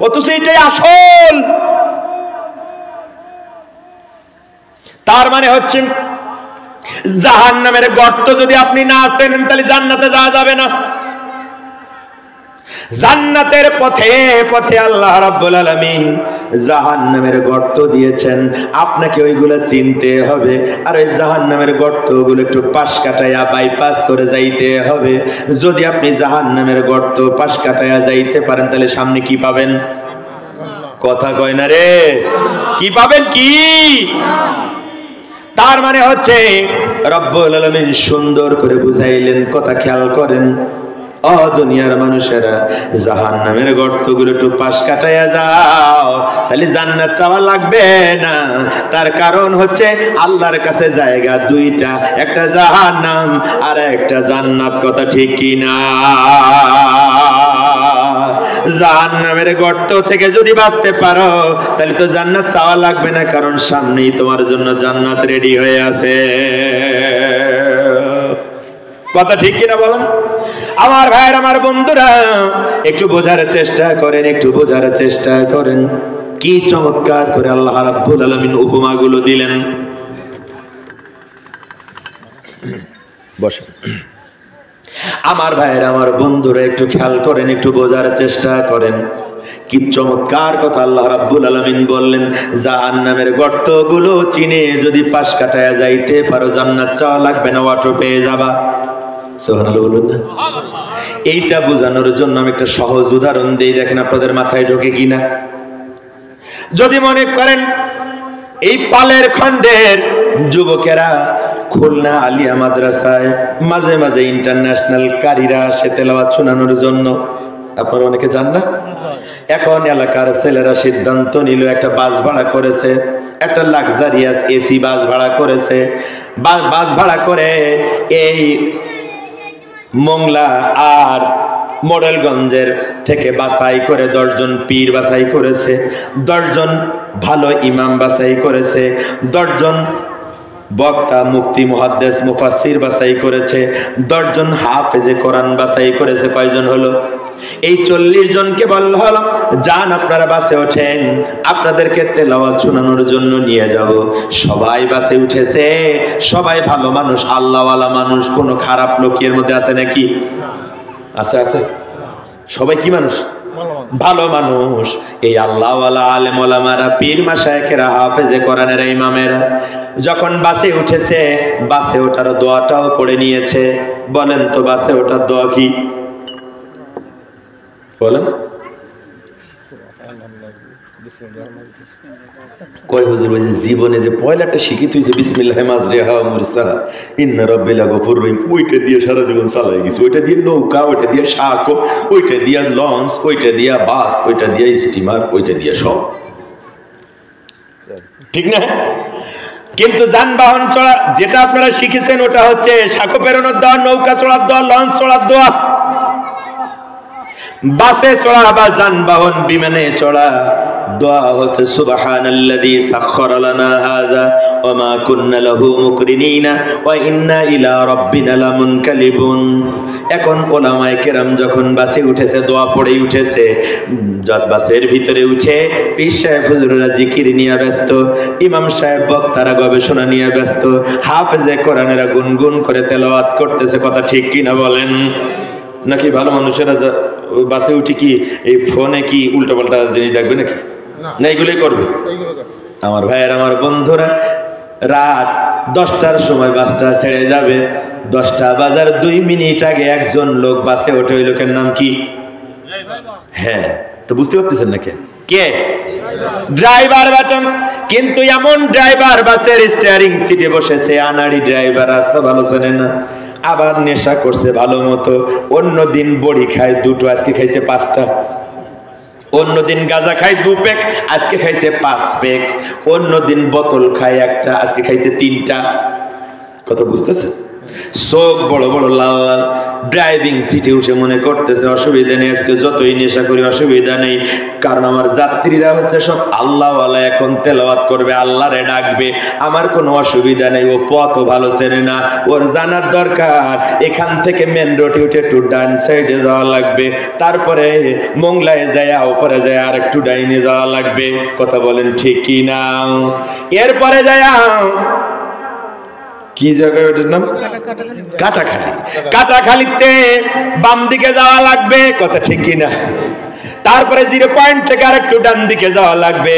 অথচ এটাই আসল। তার মানে হচ্ছে জাহান্নামের গর্ত যদি আপনি না চেনেন তাহলে জান্নাতে যাওয়া যাবে না। জান্নাতের পথে পথে আল্লাহ রাব্বুল আলামিন জাহান্নামের গর্ত দিয়েছেন, আপনাকে ওইগুলো চিনতে হবে। আর ওই জাহান্নামের গর্তগুলো একটু পাশ কাটায়া বাইপাস করে যাইতে হবে। যদি আপনি জাহান্নামের গর্ত পাশ কাটায়া যাইতে পারেন তাহলে সামনে কি পাবেন? কথা কয় না রে, কি পাবেন? কি? তার মানে হচ্ছে রব্বুল আলামিন সুন্দর করে বুঝাইলেন। কথা খেয়াল করেন, ও দুনিয়ার মানুষেরা, জাহান্নামের গর্তগুলো একটু পাশ কাটাইয়া যাও, তাহলে জান্নাত চাওয়া লাগবে না। তার কারণ হচ্ছে আল্লাহর কাছে জায়গা দুইটা, একটা জাহান্নাম আর একটা জান্নাত। কথা ঠিক কিনা? জাহান্নামের গর্ত থেকে যদি বাঁচতে পারো তাহলে তো জান্নাত চাওয়া লাগবে না, কারণ সামনেই তোমার জন্য জান্নাত রেডি হয়ে আছে। কথা ঠিক কিনা বলেন? আমার ভাইয়ের, আমার বন্ধুরা, একটু বোঝার চেষ্টা করেন, একটু বোঝার চেষ্টা করেন। কি চমৎকার করে আল্লাহ রাব্বুল আলামিন উপমাগুলো দিলেন। বসেন। আমার ভাইয়ের, আমার বন্ধুরা, একটু খেয়াল করেন, একটু বোঝার চেষ্টা করেন। কি চমৎকার কথা আল্লাহ রাব্বুল আলামিন বললেন। জাহান্নামের গর্তগুলো চিনে যদি পাশ কাটায়া যাইতে পারো, জান্নাত চাওয়া লাগবে না, অটো পেয়ে যাবা। সুবহানাল্লাহ বলুন না? এইটা বোঝানোর জন্য আমি একটা সহজ উদাহরণ দিই, দেখেন আপনাদের মাথায় ঢোকে কিনা। যদি মনে করেন এই পালের খণ্ডের যুবকেরা খুলনা আলিয়া মাদ্রাসায় মাঝে মাঝে ইন্টারন্যাশনাল কারীরা আসে তেলাওয়াত শোনানোর জন্য, আপনারা অনেকে জান না। এখন এলাকার ছেলেরা সিদ্ধান্ত নিল, একটা বাস ভাড়া করেছে, একটা লাক্সারিয়াস এসি বাস ভাড়া করেছে। বাস ভাড়া করে এই মোংলা আর মডেলগঞ্জের থেকে বাছাই করে 10 জন পীর বাছাই করেছে, 10 জন ভালো ইমাম বাছাই করেছে, 10 জন বক্তা মুফতি মুহাদ্দিস মুফাসসির বাছাই করেছে, 10 জন হাফেজে কোরআন বাছাই করেছে। কয়জন হলো? এই 40 জনকে বলা হলো যান আপনারা বাসে ওঠেন, আপনাদেরকে তেলাওয়াত শোনানোর জন্য নিয়ে যাব। সবাই বাসে উঠেছে, সবাই ভালো মানুষ, আল্লাহওয়ালা মানুষ, কোনো খারাপ লোকের মধ্যে আছে নাকি? আছে আছে। সবাই কি মানুষ? ভালো মানুষ। এই আল্লাহওয়ালা আলেম ওলামারা, পীর মাশায়েখেরা, হাফেজে কোরআনের ইমামেরা যখন বাসে উঠেছে, বাসে ওঠার দোয়াটাও পড়ে নিয়েছে। বলেন তো বাসে ওঠার দোয়া কি? বলেন। কয় হুজুর ওই যে জীবনে যে পয়লাটা শিখি তুইছে বিসমিল্লাহি মাজরিহা ওয়া মুরসাহা ইন্না রাব্বিল গফুরুর রহিম, ওইটা দিয়ে সারা জীবন চালাই গেছি। ওইটা দিয়ে নৌকা, ওইটা দিয়ে সাঁকো, ওইটা দিয়ে লঞ্চ, ওইটা দিয়ে বাস, ওইটা দিয়ে স্টিমার, ওইটা দিয়ে সব ঠিক না? কিন্তু যানবাহন চড়া যেটা আপনারা শিখেছেন ওটা হচ্ছে সাঁকো পেরোনোর দোয়া, নৌকা চড়ার দোয়া, লঞ্চ চড়ার দোয়া। বাসে চড়া বা যানবাহন বিমানে চড়া দোয়া হচ্ছে সুবহানাল্লাযী সাখখারা লানা হাযা ওয়া মা কুন্না লাহু মুকরিনিনা ওয়া ইন্না ইলা রাব্বিনা লামুনকালিবুন। এখন ওলামায়ে কেরাম যখন বাসে উঠেছে, দোয়া পড়েই উঠেছে। বাসের ভিতরে উঠে পীর সাহেব হুজুররা জিকির নিয়ে ব্যস্ত, ইমাম সাহেব বক্তারা গবেষণা নিয়ে ব্যস্ত, হাফেজে কোরআনেরা গুনগুন করে তেলাওয়াত করতেছে। কথা ঠিক কিনা বলেন? নাকি ভালো মানুষেরা বাসে উঠি কি এই ফোনে কি উল্টাপাল্টা জিনিস দেখবে নাকি? না, এগুলোই করবে। আমার ভাইয়ের, আমার বন্ধুরা, রাত 10টার সময় বাসটা ছেড়ে যাবে। 10টা বাজার 2 মিনিট আগে একজন লোক বাসে ওঠে। ওই লোকের নাম কি? হ্যাঁ, তো বুঝতে পারতেছেন নাকি? কে? ড্রাইভার বেতন। কিন্তু এমন ড্রাইভার বাসের স্টিয়ারিং সিটে বসেছে, আনাড়ি ড্রাইভার, রাস্তা ভালো চেনে না, আবার নেশা করছে ভালো মতো। অন্যদিন বড়ি খায় 2টো, আজকে খাইছে 5টা। অন্যদিন গাঁজা খায় 2 পেক, আজকে খাইছে 5 পেক। অন্যদিন বোতল খায় 1টা, আজকে খাইছে 3টা। কথা বুঝতেছেন? চোখ বড় বড় লাল লাল, ড্রাইভিং সিটে উঠে মনে করতেছে অসুবিধা নেই, আজকে যতই নেশা করি অসুবিধা নেই, কারণ আমার যাত্রীরা হচ্ছে সব আল্লাহওয়ালা, এখন তেলাওয়াত করবে, আল্লাহরে ডাকবে, আমার কোনো অসুবিধা নেই। ও পথ ভালো চেনে না, ওর জানার দরকার এখান থেকে মেন রোডে উঠে একটু ডান সাইডে যাওয়া লাগবে, তারপরে মোংলায় যায়, ওপরে যায় আর একটু ডাইনে যাওয়া লাগবে। কথা বলেন ঠিক কি না? এরপরে যায় কি জায়গায় ওটার নাম? কাটাখালী। কাটাখালীতে বাম দিকে যাওয়া লাগবে। কথা ঠিক কিনা? তারপরে 0 পয়েন্ট থেকে আর একটু ডান দিকে যাওয়া লাগবে।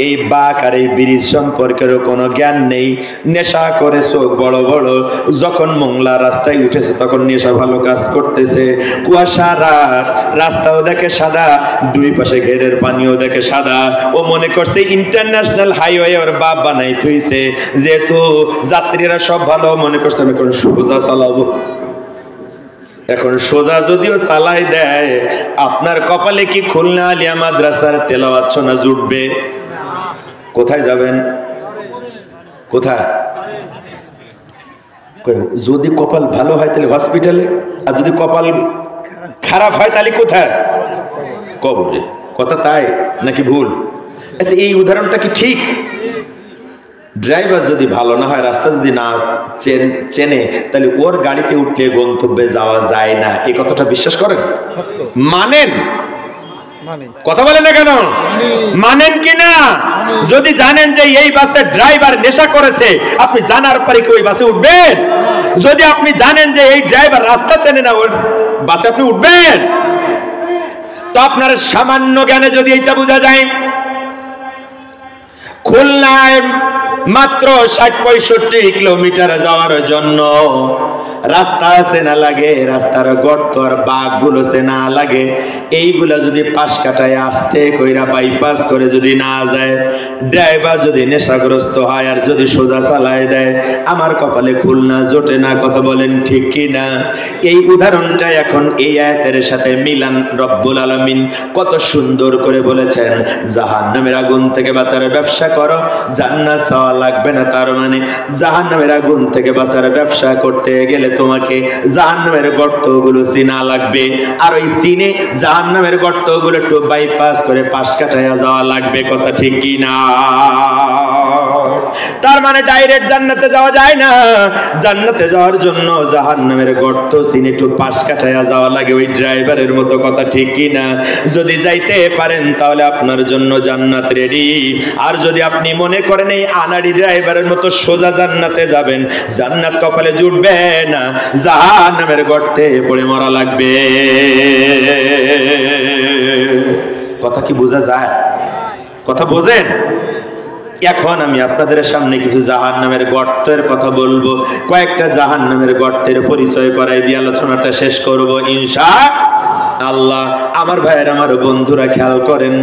এই বাঁক আর এই ব্রিজ সম্পর্কেরও কোনো জ্ঞান নেই। নেশা করে চোখ বড় বড়, যখন মোংলা রাস্তায় উঠেছে তখন নেশা ভালো কাজ করতেছে। কুয়াশা রাত, রাস্তাও দেখে সাদা, 2 পাশে ঘেরের পানিও দেখে সাদা। ও মনে করছে ইন্টারন্যাশনাল হাইওয়ে ওর বাপ বানাই থইছে, যেহেতু যাত্রীরা সব ভালো, মনে করছে আমি এখন সোজা চালাবো। এখন সোজা যদিও চালাই দেয়, আপনার কপালে কি খুলনা আলিয়া মাদ্রাসার তেলাওয়াত শোনা জুটবে? কোথায় যাবেন? কোথায়? যদি কপাল ভালো হয় তাহলে হসপিটালে, আর যদি কপাল খারাপ হয় তাহলে কোথায়? কবরে। কথা তাই নাকি ভুল? আচ্ছা, এই উদাহরণটা কি ঠিক? ড্রাইভার যদি ভালো না হয়, রাস্তা যদি না চেনে, তাহলে ওর গাড়িতে উঠলে গন্তব্যে যাওয়া যায় না। এই কথাটা বিশ্বাস করেন? মানেন? কথা বলেন না কেন? মানেন কি না? যদি জানেন যে এই বাসের ড্রাইভার নেশা করেছে, আপনি জানার পরে কি ওই বাসে উঠবেন? যদি আপনি জানেন যে এই ড্রাইভার রাস্তা চেনে না, ওই বাসে আপনি উঠবেন? তো আপনার সামান্য জ্ঞানে যদি এইটা বোঝা যায়, খুলনায় মাত্র 60-65 কিলোমিটার যাওয়ার জন্য রাস্তা চেনা লাগে, রাস্তার গর্ত আর বাঘগুলো চেনা লাগে। এইগুলা যদি পাশ কাটায় আস্তে কইরা বাইপাস করে যদি না যায়, ড্রাইভার যদি নেশাগ্রস্ত হয় আর যদি সোজা চালায় দেয়, আমার কপালে খুলনা জোটে না। কথা বলেন ঠিক কি না? এই উদাহরণটা এখন এই আয়াতের সাথে মিলান। রব্বুল আলামিন কত সুন্দর করে বলেছেন, জাহান্নামের আগুন থেকে বাঁচার ব্যবসা করো, জান্নাত চাওয়া লাগবে না। তার মানে জাহান্নামের আগুন থেকে বাঁচার ব্যবসা করতে গেলে তোমাকে জাহান্নামের গর্তগুলো চিনা লাগবে, আর ওই চিনে জাহান্নামের গর্তগুলো একটু বাইপাস করে পাশ কাটাইয়া যাওয়া লাগবে। কথা ঠিক কি না? তার মানে ডাইরেক্ট জান্নাতে যাওয়া যায় না। জান্নাতে যাওয়ার জন্য জাহান্নামের গর্ত চিনে একটু পাশ কাটাইয়া যাওয়া লাগে ওই ড্রাইভারের মতো। কথা ঠিক কি না? যদি যাইতে পারেন তাহলে আপনার জন্য জান্নাত রেডি। আর যদি আপনি মনে করেন এই আনাড়ি ড্রাইভারের মতো সোজা জান্নাতে যাবেন, জান্নাত কপালে জুটবে না, জাহান্নামের গর্তে পড়ে মরা লাগবে। কথা কি বোঝা যায়? কথা বোঝেন? এখন আমি আপনাদের সামনে কিছু জাহান্নামের গর্তের কথা বলবো, কয়েকটা জাহান্নামের গর্তের পরিচয় করাই দিয়ে আলোচনাটা শেষ করব ইনশাআল্লাহ। আমার ভাইয়ের, আমার বন্ধুরা খেয়াল করেন,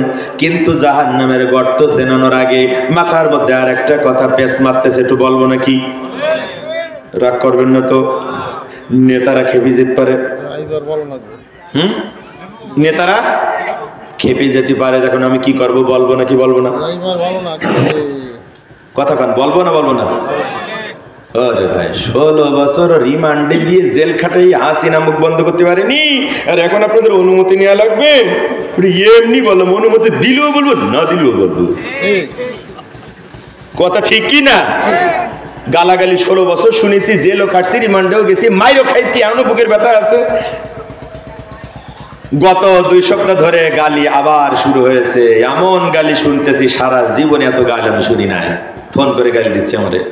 কিন্তু জাহান্নামের গর্ত চেনানোর আগে মাথার মধ্যে আর একটা কথা পেঁচ মারতেছে, একটু বলবো নাকি? রাগ করবেন না তো? নেতারা খেপে যেতে পারে। নেতারা খেপে যেতে পারে। দেখুন আমি কি করব, বলবো নাকি বলবো না? কথা কান, বলবো না বলবো না? আরে ভাই 16 বছর রিমান্ডে গিয়ে জেল খাটাই হাসিনা মুখ বন্ধ করতে পারেনি, আর এখন আপনাদের অনুমতি নেওয়া লাগবে? এমনি বললাম, অনুমতি দিলেও বলবো, না দিলেও বলবো। কথা ঠিক কি না? গালাগালি 16 বছর শুনেছি, জেলও খাটছি, রিমান্ডেও গেছি, মাইরও খাইছি, এমনও বুকের ব্যথা আছে। গত 2 সপ্তাহ ধরে গালি আবার শুরু হয়েছে। এমন গালি শুনতেছি, সারা জীবনে এত গালি আমি শুনি নাই। ফোন করে গালি দিচ্ছে আমাদের।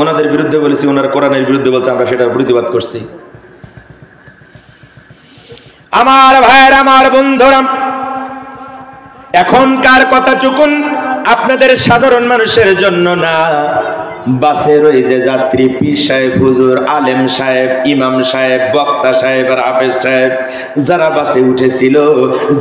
ওনাদের বিরুদ্ধে বলেছি, ওনারা কোরআনের বিরুদ্ধে বলছে, আমরা সেটার প্রতিবাদ করছি। আমার ভাইয়ের, আমার বন্ধুরা, এখনকার কথা চুকুন আপনাদের সাধারণ মানুষের জন্য না, বাসের ওই যে যাত্রী, পীর সাহেব, হুজুর, আলেম সাহেব, ইমাম সাহেব, বক্তা সাহেব আর হাফেজ সাহেব যারা বাসে উঠেছিল,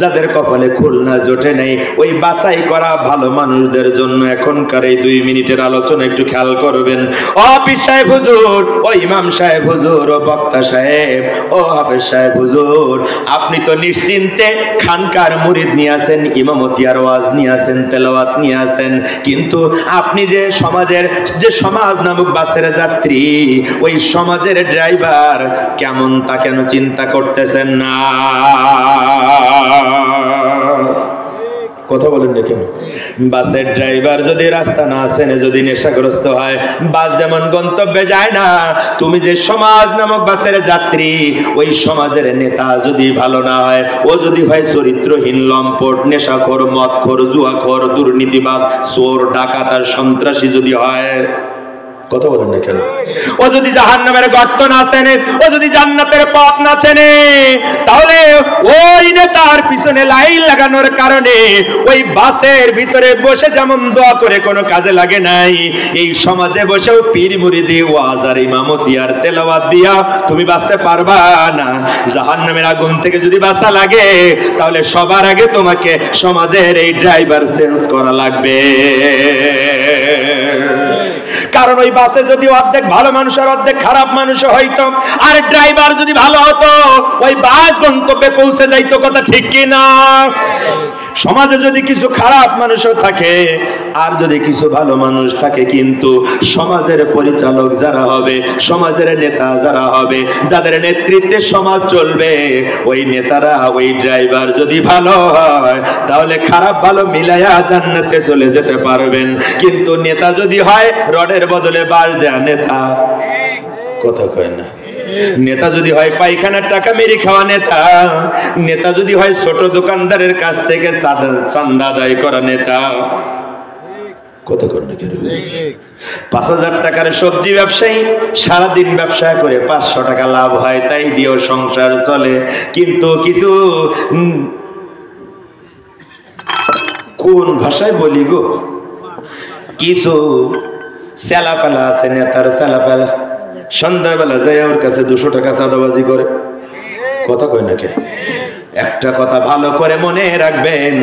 যাদের কপালে খুলনা জোটে নেই, ওই বাছাই করা ভালো মানুষদের জন্য এখনকার এই 2 মিনিটের আলোচনা একটু খেয়াল করবেন। ও পীর সাহেব হুজুর, ও ইমাম সাহেব হুজুর, ও বক্তা সাহেব, ও হাফেজ সাহেব হুজুর, আপনি তো নিশ্চিন্তে খানকার মুরিদ নিয়ে আসেন, ইমামতি আর ওয়াজ নিয়ে আসেন, তেলাওয়াত নিয়ে আসেন, কিন্তু আপনি যে সমাজের, যে সমাজ নামক বাসের যাত্রী, ওই সমাজের ড্রাইভার কেমন তা কেন চিন্তা করতেছেন না? কথা বলেন না কেন? বাসের ড্রাইভার যদি রাস্তা না চেনে, যদি নেশাগ্রস্ত হয়, বাস যেমন গন্তব্যে যায় না, তুমি যে সমাজ নামক বাসের যাত্রী, ওই সমাজের নেতা যদি ভালো না হয়, ও যদি হয় চরিত্রহীন, লম্পট, নেশাখোর, মদখোর, জুয়াখোর, দুর্নীতিবাজ, চোর, ডাকাত আর সন্ত্রাসী যদি হয়, কথা বলেন না কেন? ও যদি জাহান্নামের গর্ত না চেনে, ও যদি জান্নাতের পথ না চেনে, তাহলে ওই নেতার পিছনে লাইন লাগানোর কারণে ওই বাসের ভিতরে বসে যেমন দোয়া করে কোনো কাজে লাগে নাই, এই সমাজে বসেও পীর মুরিদি, ওয়াজ আর ইমামতি আর তেলাওয়াত দিয়া তুমি বাঁচতে পারবা না। জাহান্নামের আগুন থেকে যদি বাঁচা লাগে, তাহলে সবার আগে তোমাকে সমাজের এই ড্রাইভার চেঞ্জ করা লাগবে। কারণ ওই বাসে যদি অর্ধেক ভালো মানুষ আর অর্ধেক খারাপ মানুষ হইতো, আর ড্রাইভার যদি ভালো হতো, ওই বাস গন্তব্যে পৌঁছে যাইতো। কথা ঠিক কি না? সমাজে যদি কিছু খারাপ মানুষও থাকে আর যদি কিছু ভালো মানুষ থাকে, কিন্তু সমাজের পরিচালক যারা হবে, সমাজের নেতা যারা হবে, যাদের নেতৃত্বে সমাজ চলবে, ওই নেতারা, ওই ড্রাইভার যদি ভালো হয়, তাহলে খারাপ ভালো মিলাইয়া জান্নাতে চলে যেতে পারবেন। কিন্তু নেতা যদি হয় রডের বদলে বাঁশ দেয়া নেতা, কথা কয় না? নেতা যদি হয় পায়খানার টাকা মেরে খাওয়া নেতা, নেতা যদি হয় ছোট দোকানদারের কাছ থেকে চাঁদা আদায় করা নেতা, কত করেন? 5,000 টাকার সবজি ব্যবসায়ী সারাদিন ব্যবসা করে 500 টাকা লাভ হয়, তাই দিয়েও সংসার চলে। কিন্তু কিছু, কোন ভাষায় বলি গো, কিছু সেলাফেলা আছে, নেতার সেলাফেলা, সন্ধ্যাবেলা যায় ওর কাছে 200 টাকা চাঁদাবাজি করে। কথা কই নাকি? একটা কথা ভালো করে মনে রাখবেন,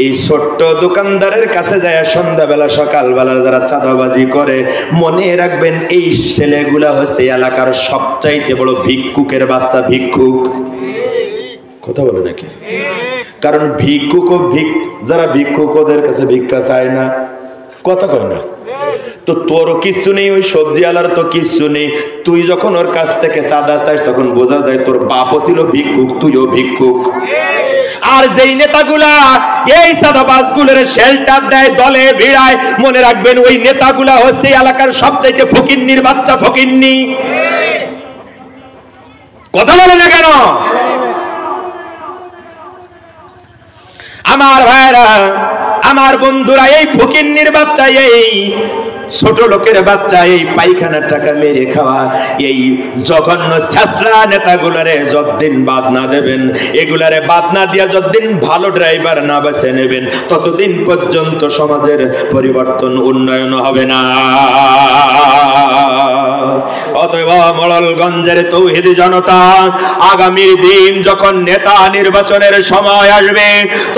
এই ছোট্ট দোকানদারের কাছে যায় সন্ধ্যাবেলা, সকালবেলা যারা চাঁদাবাজি করে, মনে রাখবেন এই ছেলেগুলা হচ্ছে এলাকার সবচাইতে বড় ভিক্ষুকের বাচ্চা। ভিক্ষুক, কথা বলে নাকি? কারণ ভিক্ষুক, যারা ভিক্ষুক ওদের কাছে ভিক্ষা চায় না, কথা কয় না তো তোরও কিচ্ছু নেই, ওই সবজি আলার তো কিচ্ছু নেই। তুই যখন ওর কাছ থেকে চাঁদা চাস তখন বোঝা যায় তোর বাপও ছিল ভিক্ষুক, তুইও ভিক্ষুক। আর যেই নেতাগুলা এই চাঁদাবাজগুলোর শেল্টার দেয়, দলে ভিড়ায়, মনে রাখবেন ওই নেতাগুলা হচ্ছে এলাকার সবচাইতে ফকিন্নির বাচ্চা, ফকিন্নি। কথা বলে না কেন? আমার ভাইরা, আমার বন্ধুরা, এই ফকিন্নির বাচ্চা, এই ছোট লোকের বাচ্চা, এই পায়খানার টাকা মেরে খাওয়া এই জঘন্য ছাসরা নেতাগুলারে যতদিন বাদ না দেবেন, এগুলারে বাদ না দিয়া যতদিন ভালো ড্রাইভার না বেছে নেবেন, ততদিন পর্যন্ত সমাজের পরিবর্তন, উন্নয়ন হবে না। অতএব মোড়লগঞ্জের তৌহিদি জনতা, আগামী দিন যখন নেতা নির্বাচনের সময় আসবে,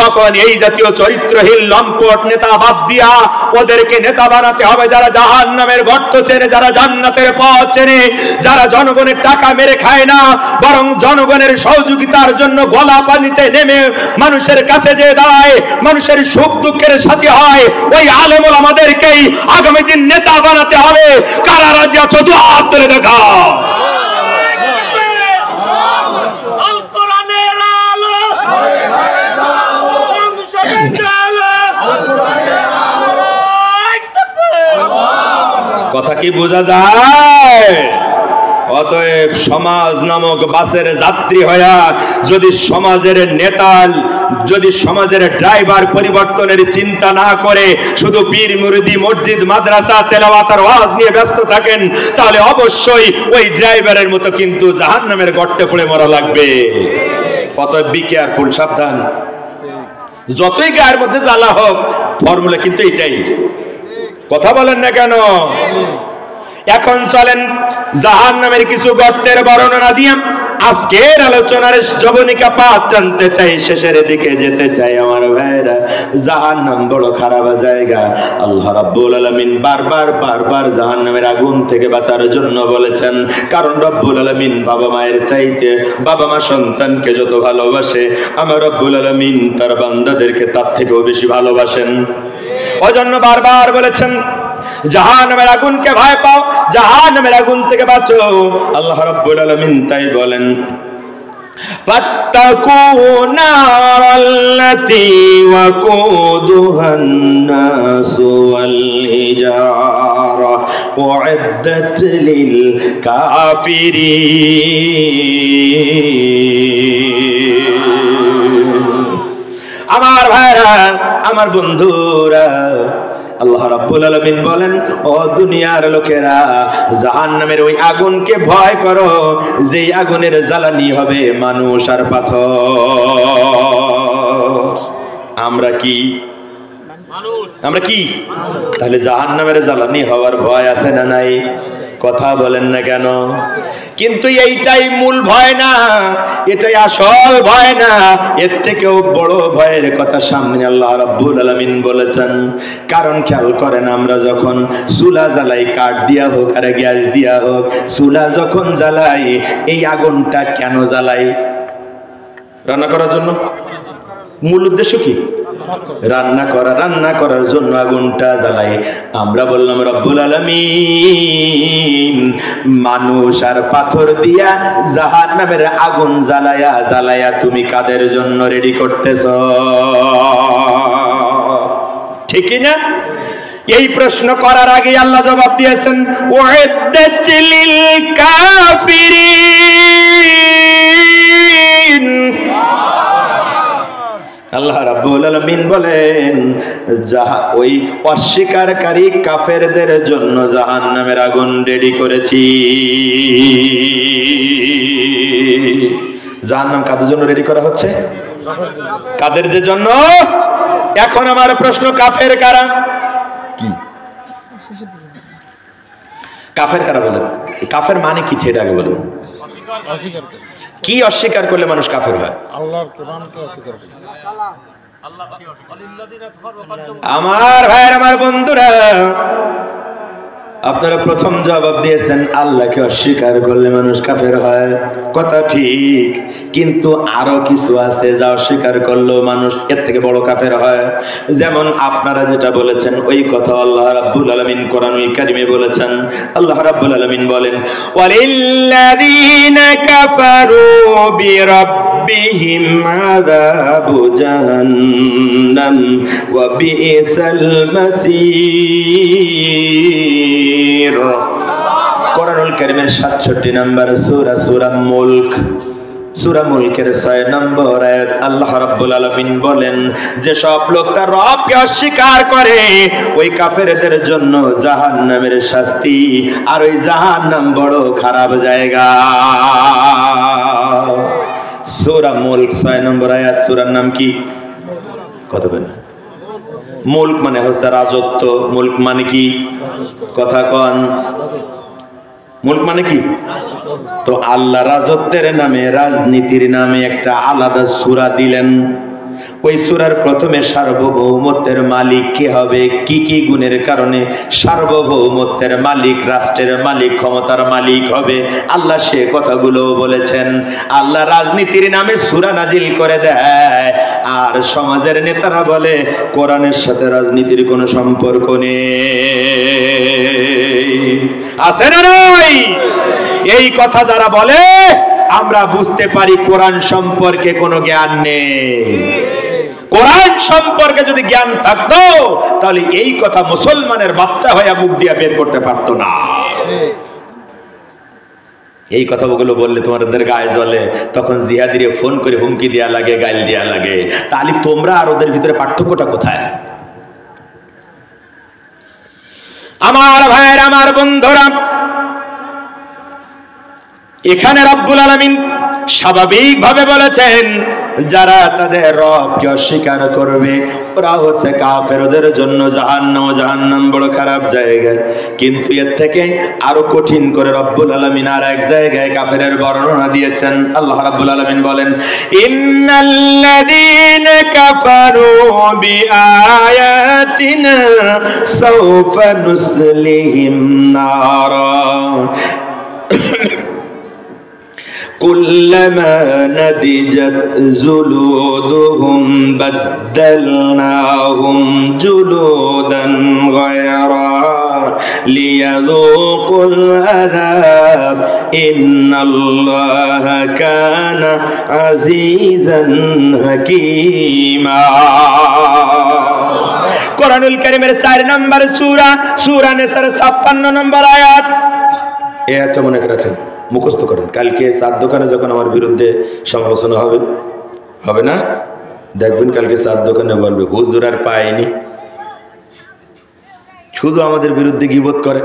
তখন এই জাতীয় চরিত্রহীন লম্পট নেতা বাদ দিয়া ওদেরকে নেতা বানাতে হবে যারা জাহান্নামের গর্ত চেনে, যারা জান্নাতের পথ চেনে, যারা জনগণের টাকা মেরে খায় না, বরং জনগণের সহযোগিতার জন্য গলা পানিতে নেমে মানুষের কাছে যে দাঁড়ায়, মানুষের সুখ দুঃখের সাথী হয়, ওই আলেম ওলামাদেরকেই আগামী দিন নেতা বানাতে হবে। কারা রাজি আছো? দুই হাত তুলে দেখাও। কথা কি বোঝা যায়? অতএব সমাজ নামক বাসের যাত্রী হইয়া যদি সমাজের নেতা, যদি সমাজের ড্রাইভার পরিবর্তনের চিন্তা না করে শুধু পীর মুরিদি, মসজিদ, মাদ্রাসা, তেলাওয়াত আর ওয়াজ নিয়ে ব্যস্ত থাকেন, তাহলে অবশ্যই ওই ড্রাইভারের মতো কিন্তু জাহান্নামের গর্তে পড়ে মরা লাগবে। অতএব বি কেয়ারফুল, সাবধান। যতই গায়ের মধ্যে জ্বালা হোক, ফর্মুলা কিন্তু এটাই। কথা বলেন না কেন? এখন চলেন জাহান্নামের কিছু গর্তের বর্ণনা দিয়ে আজকের আলোচনার জবনিকা পাঠ জানতে চাই, শেষের দিকে যেতে চাই। আমার ভাইরা, জাহান্নাম বড় খারাপ জায়গা। আল্লাহ রাব্বুল আলামিন বারবার জাহান্নামের আগুন থেকে বাঁচার জন্য বলেছেন। কারণ রব্বুল আলামিন বাবা মায়ের চাইতে, বাবা মা সন্তানকে যত ভালোবাসে, আমার রব্বুল আলামিন তার বান্দাদেরকে তার থেকেও বেশি ভালোবাসেন। ওজন্য বারবার বলেছেন জাহান্নামের আগুনকে ভয় পাও, জাহান্নামের আগুন থেকে বাঁচো। আল্লাহ রাব্বুল আলামিন তাই বলেন, ফাত্তাকুন নারাল্লাতী ওয়াকুদুহান নাসু ওয়াল হিজারা উইদ্দাত লিল কাফিরিন। আমার ভাইরা, আমার বন্ধুরা, আল্লাহ রাব্বুল আলামিন বলেন, ও দুনিয়ার লোকেরা, জাহান্নামের ওই আগুনকে ভয় করো, যেই আগুনের জ্বালানি হবে মানুষ আর পাথর। আমরা কি মানুষ? আমরা কি? তাহলে জাহান্নামের জ্বালানি হওয়ার ভয় আছে না নাই? কথা বলেন না কেন? কিন্তু এইটাই মূল ভয় না, এটাই আসল ভয় না, এর থেকেও বড় ভয়ের কথা সামনে আল্লাহ রাব্বুল আলামিন বলেছেন। কারণ খেয়াল করেন, আমরা যখন চুলা জ্বালাই, কাঠ দিয়া হোক আর গ্যাস দিয়া হোক, চুলা যখন জ্বালাই, এই আগুনটা কেন জ্বালাই? রান্না করার জন্য। মূল উদ্দেশ্য কি? রান্না করা। রান্না করার জন্য আগুনটা জ্বালাই। আমরা বললাম রব্বুল আলামিন মানুষ আর পাথর দিয়া জাহান্নামের আগুন জ্বালায়া জ্বালায়া তুমি কাদের জন্য রেডি করতেছ? ঠিক না? এই প্রশ্ন করার আগে আল্লাহ জবাব দিয়েছেন, উইদ্দাত লিল কাফিরিন। আল্লাহ রাব্বুল আলামিন বলেন, ওই অস্বীকারী কাফেরদের জন্য জাহান্নামের আগুন রেডি করেছি। জাহান্নাম কাদের জন্য রেডি করা হচ্ছে? কাদের জন্য? এখন আমার প্রশ্ন, কাফের কারা? কি কাফের কারা বলেন? কাফের মানে কি সেটা আগে বলুন। কি অস্বীকার করলে মানুষ কাফের হয়? আল্লাহর কোরআনকে অস্বীকার করে। আমার ভাইয়ের, আমার বন্ধুরা, আপনারা প্রথম জবাব দিয়েছেন আল্লাহকে অস্বীকার করলে মানুষ কাফের হয়, কথা ঠিক, কিন্তু আরো কিছু আছে যা অস্বীকার করলেও মানুষ এর থেকে বড় কাফের হয়। যেমন আপনারা যেটা বলেছেন ওই কথা আল্লাহ রাব্বুল আলামিন কোরআনুল কারীমে বলেছেন। আল্লাহ রাব্বুল আলামিন বলেন, ওয়ালিল্লাযীনা কাফারু বিরাব্বিহিম আযাবু জাহান্নাম ওয়া বিইসাল মাসীর। কোরআনুল কারীমের 67 নম্বর সূরা, সূরা মুলক, সূরা মুলকের 6 নম্বর আয়াত আল্লাহ রাব্বুল আলামিন বলেন, যে সব লোক তার রবকে অস্বীকার করে ওই কাফেরদের জন্য জাহান্নামের শাস্তি, আর ওই জাহান্নাম বড় খারাপ জায়গা। সূরা মুলক 6 নম্বর আয়াত। সূরার নাম কি? কত কেন? মুলক মানে হচ্ছে রাজত্ব। মুলক মানে কি? কথা কন। মুলক মানে কি? তো আল্লাহ রাজত্বের নামে, রাজনীতির নামে একটা আলাদা সূরা দিলেন। ওই সূরার প্রথমে সার্বভৌমত্বের মালিক কে হবে, কি কি গুণের কারণে সার্বভৌমত্বের মালিক, রাষ্ট্রের মালিক, ক্ষমতার মালিক হবে, আল্লাহ সে কথাগুলো বলেছেন। আল্লাহ রাজনীতির নামে সূরা নাজিল করে দেয়, আর সমাজের নেতারা বলে কোরআনের সাথে রাজনীতির কোনো সম্পর্ক নেই। আছে না নাই? এই কথা যারা বলে আমরা বুঝতে পারি কোরআন সম্পর্কে কোনো জ্ঞান নেই। কোরআন সম্পর্কে যদি জ্ঞান থাকতো তাহলে এই কথা মুসলমানের বাচ্চা হয়ে মুখ দিয়ে বের করতে পারতো না। এই কথাগুলো বললে তোমাদের গায়ে জ্বলে, তখন জিহাদিরে ফোন করে হুমকি দেয়া লাগে, গাইল দেয়া লাগে। তাহলে তোমরা আর ওদের ভিতরে পার্থক্যটা কোথায়? আমার ভাইয়ের, আমার বন্ধুরা, এখানে রব্বুল আলামিন স্বাভাবিকভাবে বলেছেন যারা তাদের রবকে অস্বীকার করবে ওরা হচ্ছে কাফের, ওদের জন্য জাহান্নাম, জাহান্নাম বড় খারাপ জায়গা। কিন্তু এর থেকে আরো কঠিন করে রব্বুল আলামিন আর এক জায়গায় কাফেরের বর্ণনা দিয়েছেন। আল্লাহ রাব্বুল আলামিন বলেন, ইন্নাল্লাযীনা কাফারু বিআয়াতিনা সাওফা নুসলিহিম নারা কুল্লামা নাদিজাত জুলুদুহুম বাদদালনাহুম জুলুদান গায়রা লিয়াযুকুল আযাব ইন্নাল্লাহা কানা আজিজান হাকীমা। কোরআনুল কারীমের 4 নম্বর সূরা, সূরা নিসার 56 নম্বর আয়াত। এই আয়াতটা মনে রাখেন, মুখস্থ করেন। কালকে 7 দোকানে যখন আমার বিরুদ্ধে সমালোচনা হবে, হবে না? দেখবেন কালকে 7 দোকানে বলবে হুজুর আর পায়নি, শুধু আমাদের বিরুদ্ধে গীবত করে,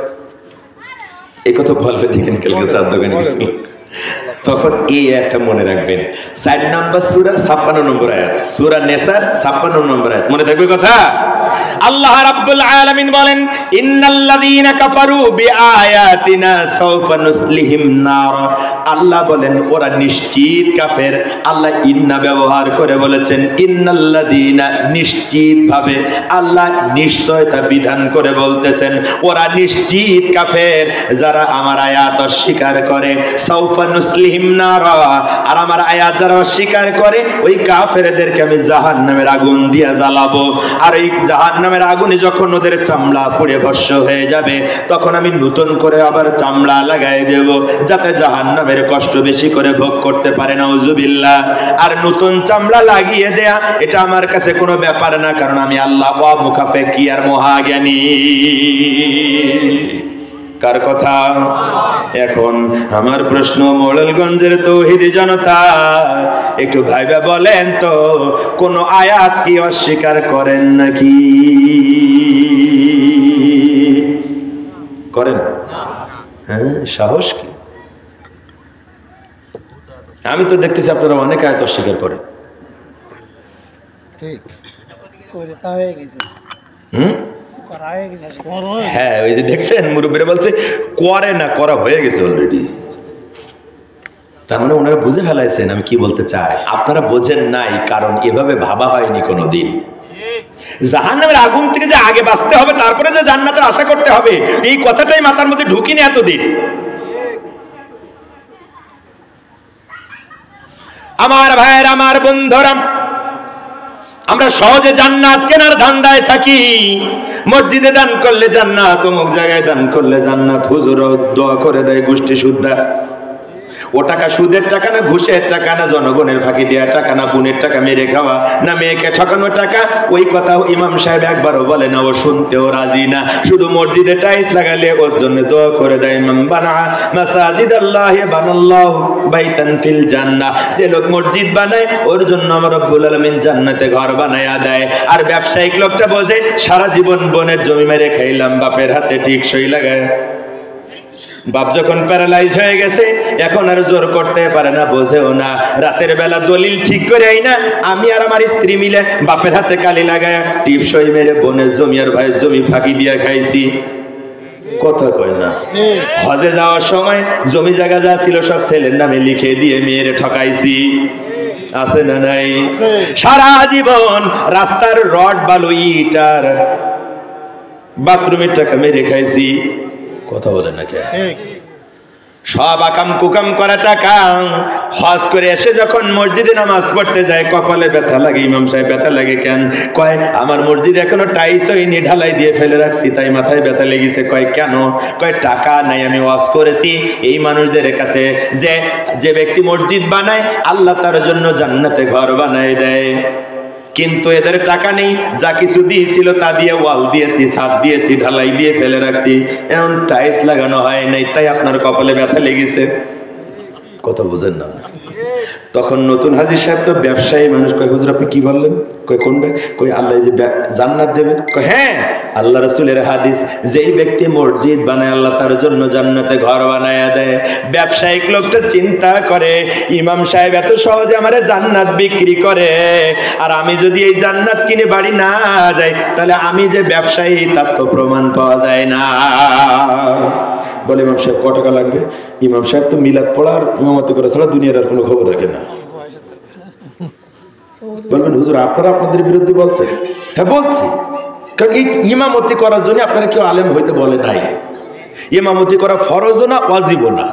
এই কথা বলবে। দেখেন কালকে 7 দোকানে গেছিল, তখন এই একটা মনে রাখবেন। 4 নম্বর সূরা 56 নম্বর আয়াত, সূরা নিসার 56 নম্বর আয়াত, মনে থাকবে কথা। আল্লাহ রাব্বুল আলামিন বলেন, ইন্নাল্লাযীনা কাফারু বিআয়াতিনা সাওফা নুসলিহিম নার। আল্লাহ বলেন ওরা নিশ্চিত কাফের। আল্লাহ ইন্না ব্যবহার করে বলেছেন ইন্নাল্লাযীনা, নিশ্চিত ভাবে আল্লাহ নিশ্চয়তা বিধান করে বলতেছেন ওরা নিশ্চিত কাফের যারা আমার আয়াত অস্বীকার করে। সাওফা নুসলিহিম নার, আর আমার আয়াত যারা অস্বীকার করে ওই কাফেরদেরকে আমি জাহান্নামের আগুন দিয়ে জ্বালাবো। আর এই জাহান্নামের আগুনে যখন ওদের চামড়া পুড়ে ভস্ম হয়ে যাবে তখন আমি নতুন করে আবার চামড়া লাগাই দেব, যাতে জাহান্নামের কষ্ট বেশি করে ভোগ করতে পারে। নাউজুবিল্লাহ। আর নতুন চামড়া লাগিয়ে দেয়া এটা আমার কাছে কোনো ব্যাপার না, কারণ আমি আল্লাহ মুখাপেক্ষী আর মহাজ্ঞানী। কার কথা? এখন আমার প্রশ্ন, মোড়লগঞ্জের তৌহিদি জনতা, একটু ভাইবা বলেন তো কোন আয়াত কি অস্বীকার করেন নাকি? করেন? হ্যাঁ, সাহস কি? আমি তো দেখতেছি আপনারা অনেক আয়াত অস্বীকার করেন। হ্যাঁ, ওই যে দেখছেন মুরব্বীরা বলছে করে না, করা হয়ে গেছে অলরেডি। তার মানে ওনারা বুঝে ফেলাইছেন আমি কি বলতে চাই। আপনারা বোঝেন নাই, কারণ এভাবে ভাবা হয়নি কোনোদিন। জাহান্নামের আগুন থেকে যে আগে বাঁচতে হবে তারপরে যে জান্নাতের আশা করতে হবে, এই কথাটাই মাথার মধ্যে ঢুকিনি এতদিন। আমার ভাইয়ের, আমার বন্ধুরা, আমরা সহজে জান্নাত কেনার ধান্দায় থাকি। মসজিদে দান করলে জান্নাত, অমুক জায়গায় দান করলে জান্নাত, হুজুর দোয়া করে দেয় গোষ্ঠী সুদ্ধা। ও টাকা সুদের টাকা না ঘুষের টাকা না জনগণের ফাঁকি দেওয়া টাকা না বোনের টাকা মেরে খাওয়া না মেয়েকে ঠকানো টাকা, ওই কথা ইমাম সাহেব একবারও বলে না, ও শুনতেও রাজি না। শুধু মসজিদে টাইলস লাগালে ওর জন্য দোয়া করে দেয়, মান বানা মাসাজিদাল্লাহি বানাল্লাহু বাইতান ফিল জান্নাহ, যে লোক মসজিদ বানায় ওর জন্য আমার রব্বুল আলামিন জান্নাতে ঘর বানায়া দেয়। আর ব্যবসায়িক লোকটা বোঝে সারা জীবন বোনের জমি মেরে খাইলাম, বাপের হাতে টিকসই লাগায়। বাপ যখন প্যারালাইজ হয়ে গেছে, এখন আর জোর করতে পারে না, বোঝেও না। রাতের বেলা দলিল ঠিক করে আই না, আমি আর আমার স্ত্রী মিলে বাপের হাতে কালি লাগায় টিপসই মেরে বোনের জমি আর ভাইয়ের জমি ফাঁকি দিয়ে খাইছি। কথা কয় না। হজে যাওয়ার সময় জমি জায়গা যা ছিল সব ছেলের নামে লিখে দিয়ে মেয়েরে ঠকাইছি, আছে না নাই? সারা জীবন রাস্তার রড বালু ইট আর বাথরুমের টাকা মেরে খাইছি। কথা বলে না কে? সব আকাম কুকাম করা টাকা। হজ করে এসে যখন মসজিদে নামাজ পড়তে যায় কপালে ব্যথা লাগে। ইমাম সাহেব ব্যথা লাগে কেন? কয় আমার মসজিদে এখনো টাইস হয়নি, ঢালাই দিয়ে ফেলে রাখছি, তাই মাথায় ব্যথা লেগেছে। কয় কেন? কয় টাকা নাই, আমি ওয়াজ করেছি এই মানুষদের কাছে যে যে ব্যক্তি মসজিদ বানায় আল্লাহ তার জন্য জান্নাতে ঘর বানায় দেয়, কিন্তু এদের টাকা নেই, যা কিছু দিয়েছিল তা দিয়ে ওয়াল দিয়েছি, ছাদ দিয়েছি, ঢালাই দিয়ে ফেলে রাখছি, এখন টাইলস লাগানো হয় নাই, তাই আপনার কপালে ব্যথা লেগেছে। কথা বুঝেন না? তখন নতুন হাজী সাহেব তো ব্যবসায়ী মানুষ, কয় হুজুর আপনি কি বললেন? কয় কোনটা? কই আল্লাহ যে জান্নাত দেবে। কয় হ্যাঁ, আল্লাহ রাসূলের হাদিস, যেই ব্যক্তি মসজিদ বানায় আল্লাহ তার জন্য জান্নাতে ঘর বানায়া দেয়। ব্যবসায়িক লোকটা চিন্তা করে ইমাম সাহেব এত সহজে আমারে জান্নাত বিক্রি করে, আর আমি যদি এই জান্নাত কিনে বাড়ি না যাই তাহলে আমি যে ব্যবসায়ী তার তো প্রমাণ পাওয়া যায় না। বলে ইমাম সাহেব কত টাকা লাগবে? ইমাম সাহেব তো মিলাদ পড়ার ইমামতি করে ছাড়া দুনিয়ার আর কোনো খবর রাখে না। বলবেন হুজুর আপনারা আপনাদের বিরুদ্ধে বলছেন? হ্যাঁ বলছি, কারণ এই ইমামতি করার জন্য আপনারা কেউ আলেম হইতে বলে নাই। ইমামতি করা ফরজ না ওয়াজিব না?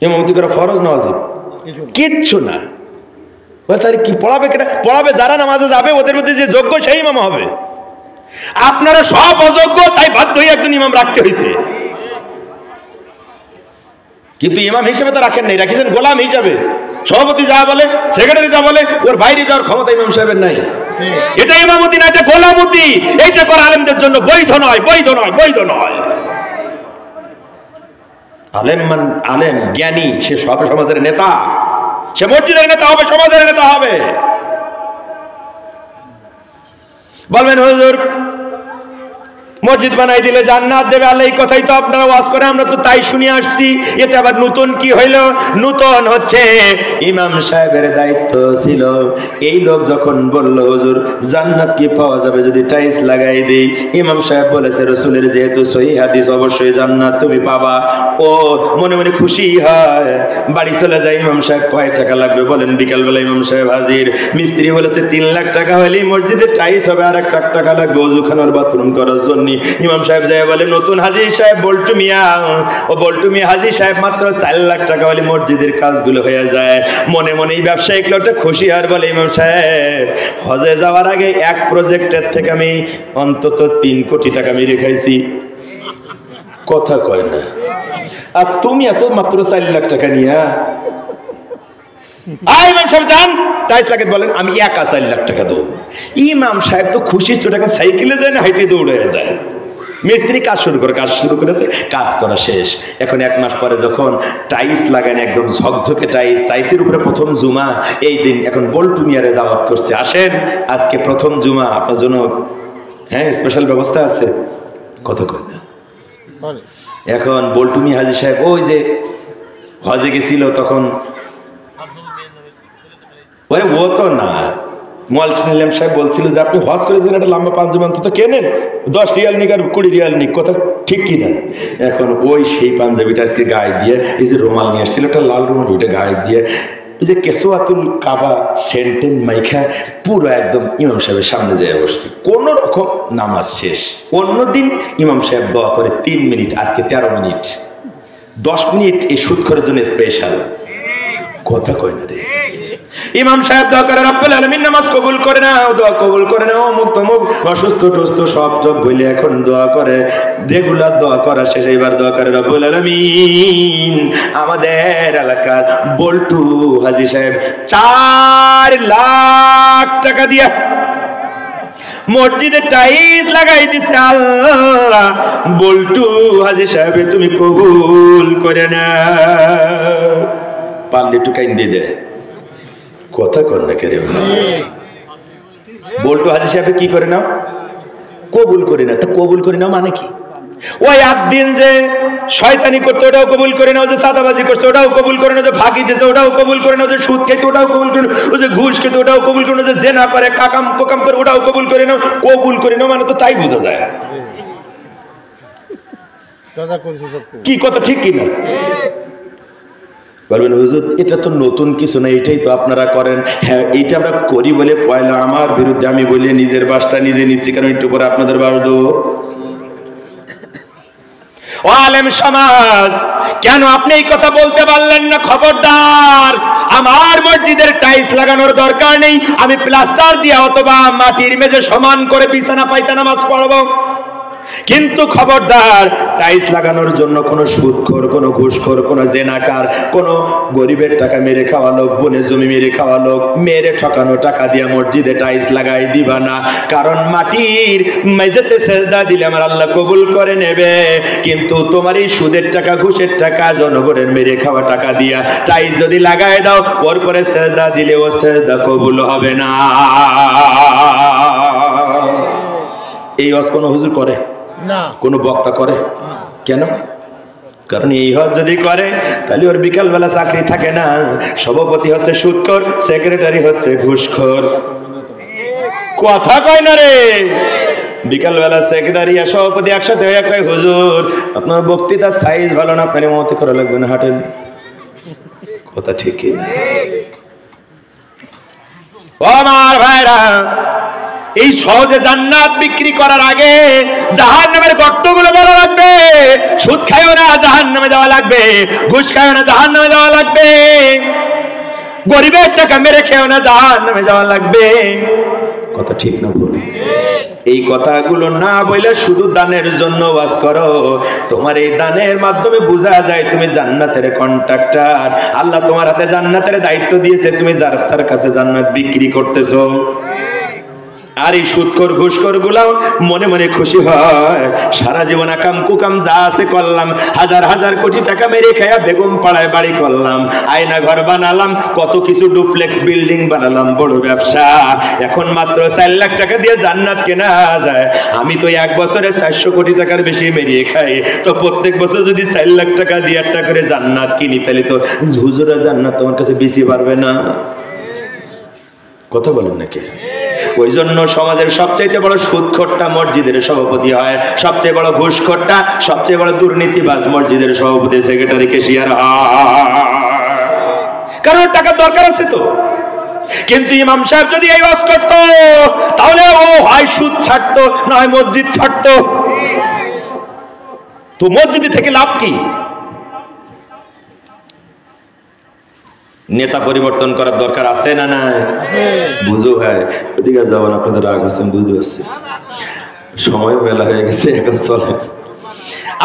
ইমামতি করা ফরজ না ওয়াজিব? কিচ্ছু না। তাহলে কি পড়াবে? কেটা পড়াবে? যারা নামাজে যাবে ওদের মধ্যে যে যোগ্য সেই ইমাম হবে। আপনারা সব অযোগ্য, তাই বাধ্য হয়ে একজন ইমাম রাখতে হয়েছে। কিন্তু ইমাম হিসেবে তো রাখেন নাই, রাখিছেন গোলাম হিসাবে। সভাপতি যা বলে, সেক্রেটারি যা বলে, ওর বাইরে যাওয়ার ক্ষমতা ইমাম সাহেবের নাই। এটা ইমামতি না, এটা গোলামতি। এইটা করা আলেমদের জন্য বৈধ নয়, বৈধ নয়, বৈধ নয়। আলেম মান আলেম জ্ঞানী, সে সব সমাজের নেতা, সে মসজিদের নেতা হবে, সমাজের নেতা হবে। বলবেন হুজুর মসজিদ বানাই দিলে জান্নাত দেবে আল্লাহ, এই কথাই তো আপনারা ওয়াজ করে, আমরা তো তাই শুনে আসছি। এতে আবার নতুন কি হইল? নতুন হচ্ছে ইমাম সাহেবের দায়িত্ব ছিল। এই লোক যখন বলল হুজুর জান্নাত কি পাওয়া যাবে যদি টাইলস লাগাই দেই, ইমাম সাহেব বলেছে রাসূলের যেহেতু সহিহ হাদিস অবশ্যই জান্নাত তুমি পাবা। ও মনে মনে খুশি হয়, বাড়ি চলে যায়। ইমাম সাহেব কয় টাকা লাগবে বলেন? বিকালবেলা ইমাম সাহেব হাজির। মিস্ত্রি বলেছে 3 লাখ টাকা হলেই মসজিদে টাইলস হবে, আর 1 লাখ টাকা লাগবে ওযুখানা আর বাথরুম করার জন্য। ইমাম সাহেব যায় বলে নতুন হাজী সাহেব বল্টু মিয়া, ও বল্টু মিয়া হাজী সাহেব মাত্র 4 লাখ টাকা হলে মসজিদের কাজগুলো হয়ে যায়। মনে মনে এই ব্যবসায়িক লোকটা খুশি আর বলে ইমাম সাহেব হজে যাওয়ার আগে এক প্রজেক্টের থেকে আমি অন্তত 3 কোটি টাকা মেরে খাইছি। কথা কয় না। আর তুমি আছো মাত্র 4 লাখ টাকা নিয়ে। ইমাম সাহেব যান টাইলস লাগাতে বলেন, আমি একা 4 লাখ টাকা দেবো। ইমাম সাহেব তো খুশি, টাকা সাইকেলে যায় না হাইটে দৌড়ে যায়। মিস্ত্রি কাজ শুরু করে, কাজ শুরু করেছে, কাজ করা শেষ। এখন 1 মাস পরে যখন টাইলস লাগান, একদম ঝকঝকে টাইলস, টাইলসের উপরে প্রথম জুমা এই দিন। এখন বল্টু মিয়ারে দাওয়াত করছে, আসেন আজকে প্রথম জুমা আপনার জন্য, হ্যাঁ স্পেশাল ব্যবস্থা আছে। কথা কয় না। এখন বল্টু মিয়া হাজী সাহেব ওই যে হজে গেছিল তখন, ওই ও তো না, মোয়াল্লিম ইমাম সাহেব বলছিল যে আপনি হজ করেছেন একটা লম্বা পাঞ্জাবি অন্তত কেনেন, 10 রিয়াল নিক আর 20 রিয়াল নিক, কথা ঠিক কি না? এখন ওই সেই পাঞ্জাবিটা আজকে গায়ে দিয়ে, এই যে রুমাল নিয়ে আসছিল একটা লাল রুমাল, ওইটা গায়ে দিয়ে যে কেসোয়াতুল কাবা সেন্টেন মাইখা পুরো একদম ইমাম সাহেবের সামনে যেয়ে বসছে, কোন রকম নামাজ শেষ। অন্যদিন ইমাম সাহেব দোয়া করে 3 মিনিট, আজকে 13 মিনিট, 10 মিনিট এই সুদখোরের জন্য স্পেশাল। কথা কয় না রে। ইমাম সাহেব দোয়া করে, রব্বুল আলামিন নামাজ কবুল করে নাও, দোয়া কবুল করে নাও, অমুক তমুক অসুস্থ টুস্থ সব বলে এখন দোয়া করে, রেগুলার দোয়া করা শেষ। এবার দোয়া করে, রব্বুল আলামিন আমাদের এলাকার বল্টু হাজী সাহেব 4 লাখ টাকা দিয়া মসজিদে টাইলস লাগাই দিছে, আল্লাহ বল্টু হাজী সাহেব তুমি কবুল করে না। পারলে একটু কাইন দিয়ে দেয়। কথা কর না কেরে। বল্টু হাজী সাহেব কি করে নাও? কবুল করে না। তা কবুল করে নাও মানে কি? ওই একদিন যে শয়তানি করতে ওটাও কবুল করে নাও, যে সাদাবাজি করতে ওটাও কবুল করে নাও, যে ফাঁকি দিতে ওটাও কবুল করে নাও, যে সুদ খেতে ওটাও কবুল করে নাও, যে ঘুষ খেতে ওটাও কবুল করে নাও, যে জেনা করে কাকাম কোকাম করে ওটাও কবুল করে নাও। কবুল করে নাও মানে তো তাই বোঝা যায়। কি কথা ঠিক কিনা বলবেন? হুজুর এটা তো নতুন কিছু না, এটাই তো আপনারা করেন। হ্যাঁ এইটা আমরা করি বলে পয়লা আমার বিরুদ্ধে আমি বলি নিজের বাসটা নিজে নিচ্ছি, কারণ একটু পরে আপনাদের বাস দেবো। ও আলেম সমাজ, কেন আপনি এই কথা বলতে পারলেন না? খবরদার, আমার মসজিদের টাইলস লাগানোর দরকার নেই, আমি প্লাস্টার দিয়ে অথবা মাটির মেঝে সমান করে বিছানা পায়তা নামাজ পড়বো। কিন্তু খবরদার, টাইলস লাগানোর জন্য কোনো সুদখোর, কোনো ঘুষখোর, কোনো জেনাকার, কোনো গরিবের টাকা মেরে খাওয়া লোক, বনে জমি মেরে খাওয়া লোক, মেরে ঠকানো টাকা দিয়ে মসজিদে টাইলস লাগাই দিবা না। কারণ মাটির মেঝেতে সেজদা দিলে আমার আল্লাহ কবুল করে নেবে, কিন্তু তোমার এই সুদের টাকা, ঘুষের টাকা, জনগণের মেরে খাওয়া টাকা দিয়া টাইলস যদি লাগাই দাও, ওর পরে সেজদা দিলে ও সেজদা কবুল হবে না। এই ওয়াজ কোন হুজুর করে না, কোন বক্তা করে? কেন? কারণ এই হজ যদি করে তাহলে ওর বিকালবেলা চাকরি থাকে না, সভাপতি হচ্ছে সুদখোর, সেক্রেটারি হচ্ছে ঘুষখোর। কথা কয় না রে। বিকালবেলা সেক্রেটারি আর সভাপতি একসাথে হয়ে কয়, হুজুর আপনার বক্তৃতার সাইজ ভালো না, আপনার মতে করা লাগবে না, হাঁটেন। কথা ঠিক না? ও আমার ভাইরা, এই সহজে জান্নাত বিক্রি করার আগে জাহান্নামের গর্তগুলো বলা লাগবে। সুদ খায়ও না, জাহান্নামে যাওয়া লাগবে। ঘুষ খায়ও না, জাহান্নামে যাওয়া লাগবে। গরিবের টাকা মেরে খেও না, জাহান্নামে যাওয়া লাগবে। কথা ঠিক না বল? এই কথাগুলো না বলে শুধু দানের জন্য ওয়াজ করো, তোমার এই দানের মাধ্যমে বোঝা যায় তুমি জান্নাতের কন্ট্রাক্টর। আল্লাহ তোমার হাতে জান্নাতের দায়িত্ব দিয়েছে, তুমি যার তার কাছে জান্নাত বিক্রি করতেছো। আর এই সুদখোর ঘুষখোর গুলাও মনে মনে খুশি হয়, সারা জীবন আকাম কুকাম যা আছে করলাম, হাজার হাজার কোটি টাকা মেরে খায়া বেগম পাড়ায় বাড়ি করলাম, আয়না ঘর বানালাম, কত কিছু ডুপ্লেক্স বিল্ডিং বানালাম, বড় ব্যবসা। এখন মাত্র 4 লাখ টাকা দিয়ে জান্নাত কেনা যায়। আমি তো 1 বছরে 400 কোটি টাকার বেশি মেরিয়ে খাই, তো প্রত্যেক বছর যদি 4 লাখ টাকা দিয়ে একটা করে জান্নাত কিনি, তাহলে তো হুজুরা জান্নাত তোমার কাছে বেশি পারবে না। কথা বলেন নাকি? ওই জন্য সমাজের সবচেয়ে বড় সুদখোরটা মসজিদের সভাপতি হয়, সবচেয়ে বড় ঘুষখোরটা, সবচেয়ে বড় দুর্নীতিবাজ মসজিদের সভাপতি, সেক্রেটারি, ক্যাশিয়ার। কারণ টাকার দরকার আছে তো। কিন্তু ইমাম সাহেব যদি এই ওয়াজ করতো, তাহলে ও হয় সুদ ছাড়তো, না হয় মসজিদ ছাড়তো। তো মসজিদে থেকে লাভ কি? নেতা পরিবর্তন করার দরকার আছে না নাই? বুঝো ভাই, ওদিকে যাবেন, আপনাদের রাগ আছেন বুঝতে পারছি, সময় বেলা হয়ে গেছে, এখন চলে।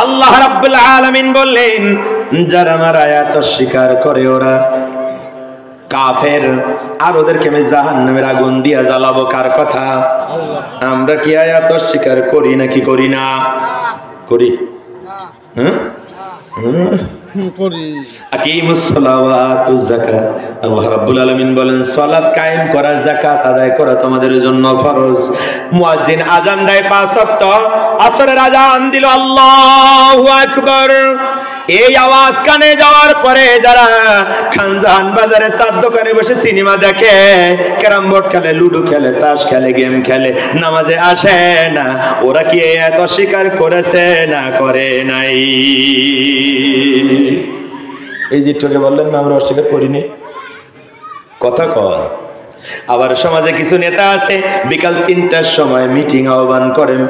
আল্লাহ রাব্বুল আলামিন বললেন, যারা আমার আয়াত অস্বীকার করে ওরা কাফের, আর ওদেরকে আমি জাহান্নামের আগুন দিয়া জ্বালাবো। কার কথা? আমরা কি আয়াত অস্বীকার করি নাকি করি না? করি। হ্যাঁ আল্লাহ রাব্বুল আলামিন বলেন, সালাত কায়েম করা, যাকাত আদায় করা তোমাদের জন্য ফরজ। মুয়াজ্জিন আযান দেয় 5 ওয়াক্ত, আসরের আযান দিল, আল্লাহু আকবার। এই আওয়াজ কানে যাওয়ার পরে যারা খানজাহান বাজারে চার দোকানে বসে সিনেমা দেখে, ক্যারাম বোর্ড খেলে, লুডো খেলে, তাস খেলে, গেম খেলে, নামাজে আসে না, ওরা কি এত অস্বীকার করেছে না করে নাই? এই যে তোকে বললেন না আমরা অস্বীকার করিনি, কথা কন। আবার সমাজে কিছু নেতা আছে বিকাল 3টার সময় মিটিং আহ্বান করেন,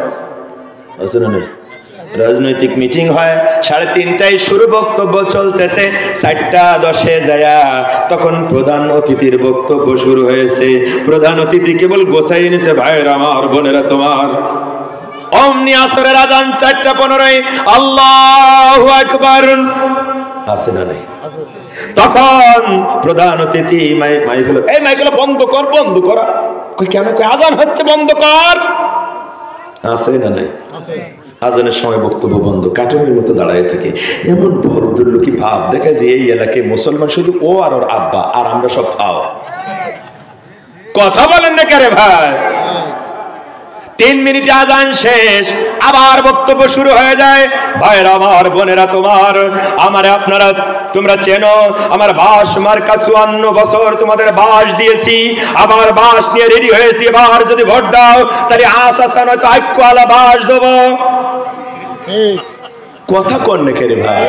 রাজনৈতিক মিটিং হয়, 3:30টায় শুরু, বক্তব্য চলতেছে, 4:10 যায়া তখন প্রধান অতিথির বক্তব্য শুরু হয়েছে। প্রধান অতিথি কেবল গোছাই এনেছে, ভাইয়ের আমার, বোনেরা তোমার, অমনি আসরের আজান 4:15, আল্লাহু আকবার, আছে না নাই? তখন প্রধান অতিথি মাইকগুলো বন্ধ কর, বন্ধ করা, কেন? আজান হচ্ছে, বন্ধ কর, আছে না নাই? আজানের সময় বক্তব্য বন্ধ, কার্টুনের মতো দাঁড়ায় থাকে। এমন ভদ্রলোকী ভাব দেখা যায় এই এলাকায় মুসলমান শুধু ও আর ওর আব্বা, আর আমরা সব খাও। কথা বলেন না কেরে ভাই? 3 মিনিটে আজান শেষ, আবার বক্তব্য শুরু হয়ে যায়। ভাইরা আমার, বোনেরা তোমার, আমারে আপনারা, তোমরা চেনো আমার বাস মার্কা, 54 বছর তোমাদের বাস দিয়েছি, আমার বাস নিয়ে রেডি হয়েছি, এবার যদি ভোট দাও তাহলে আশা নয়তো আইক্যওয়ালা বাস দেবো। কথা কন না কেরে ভাই?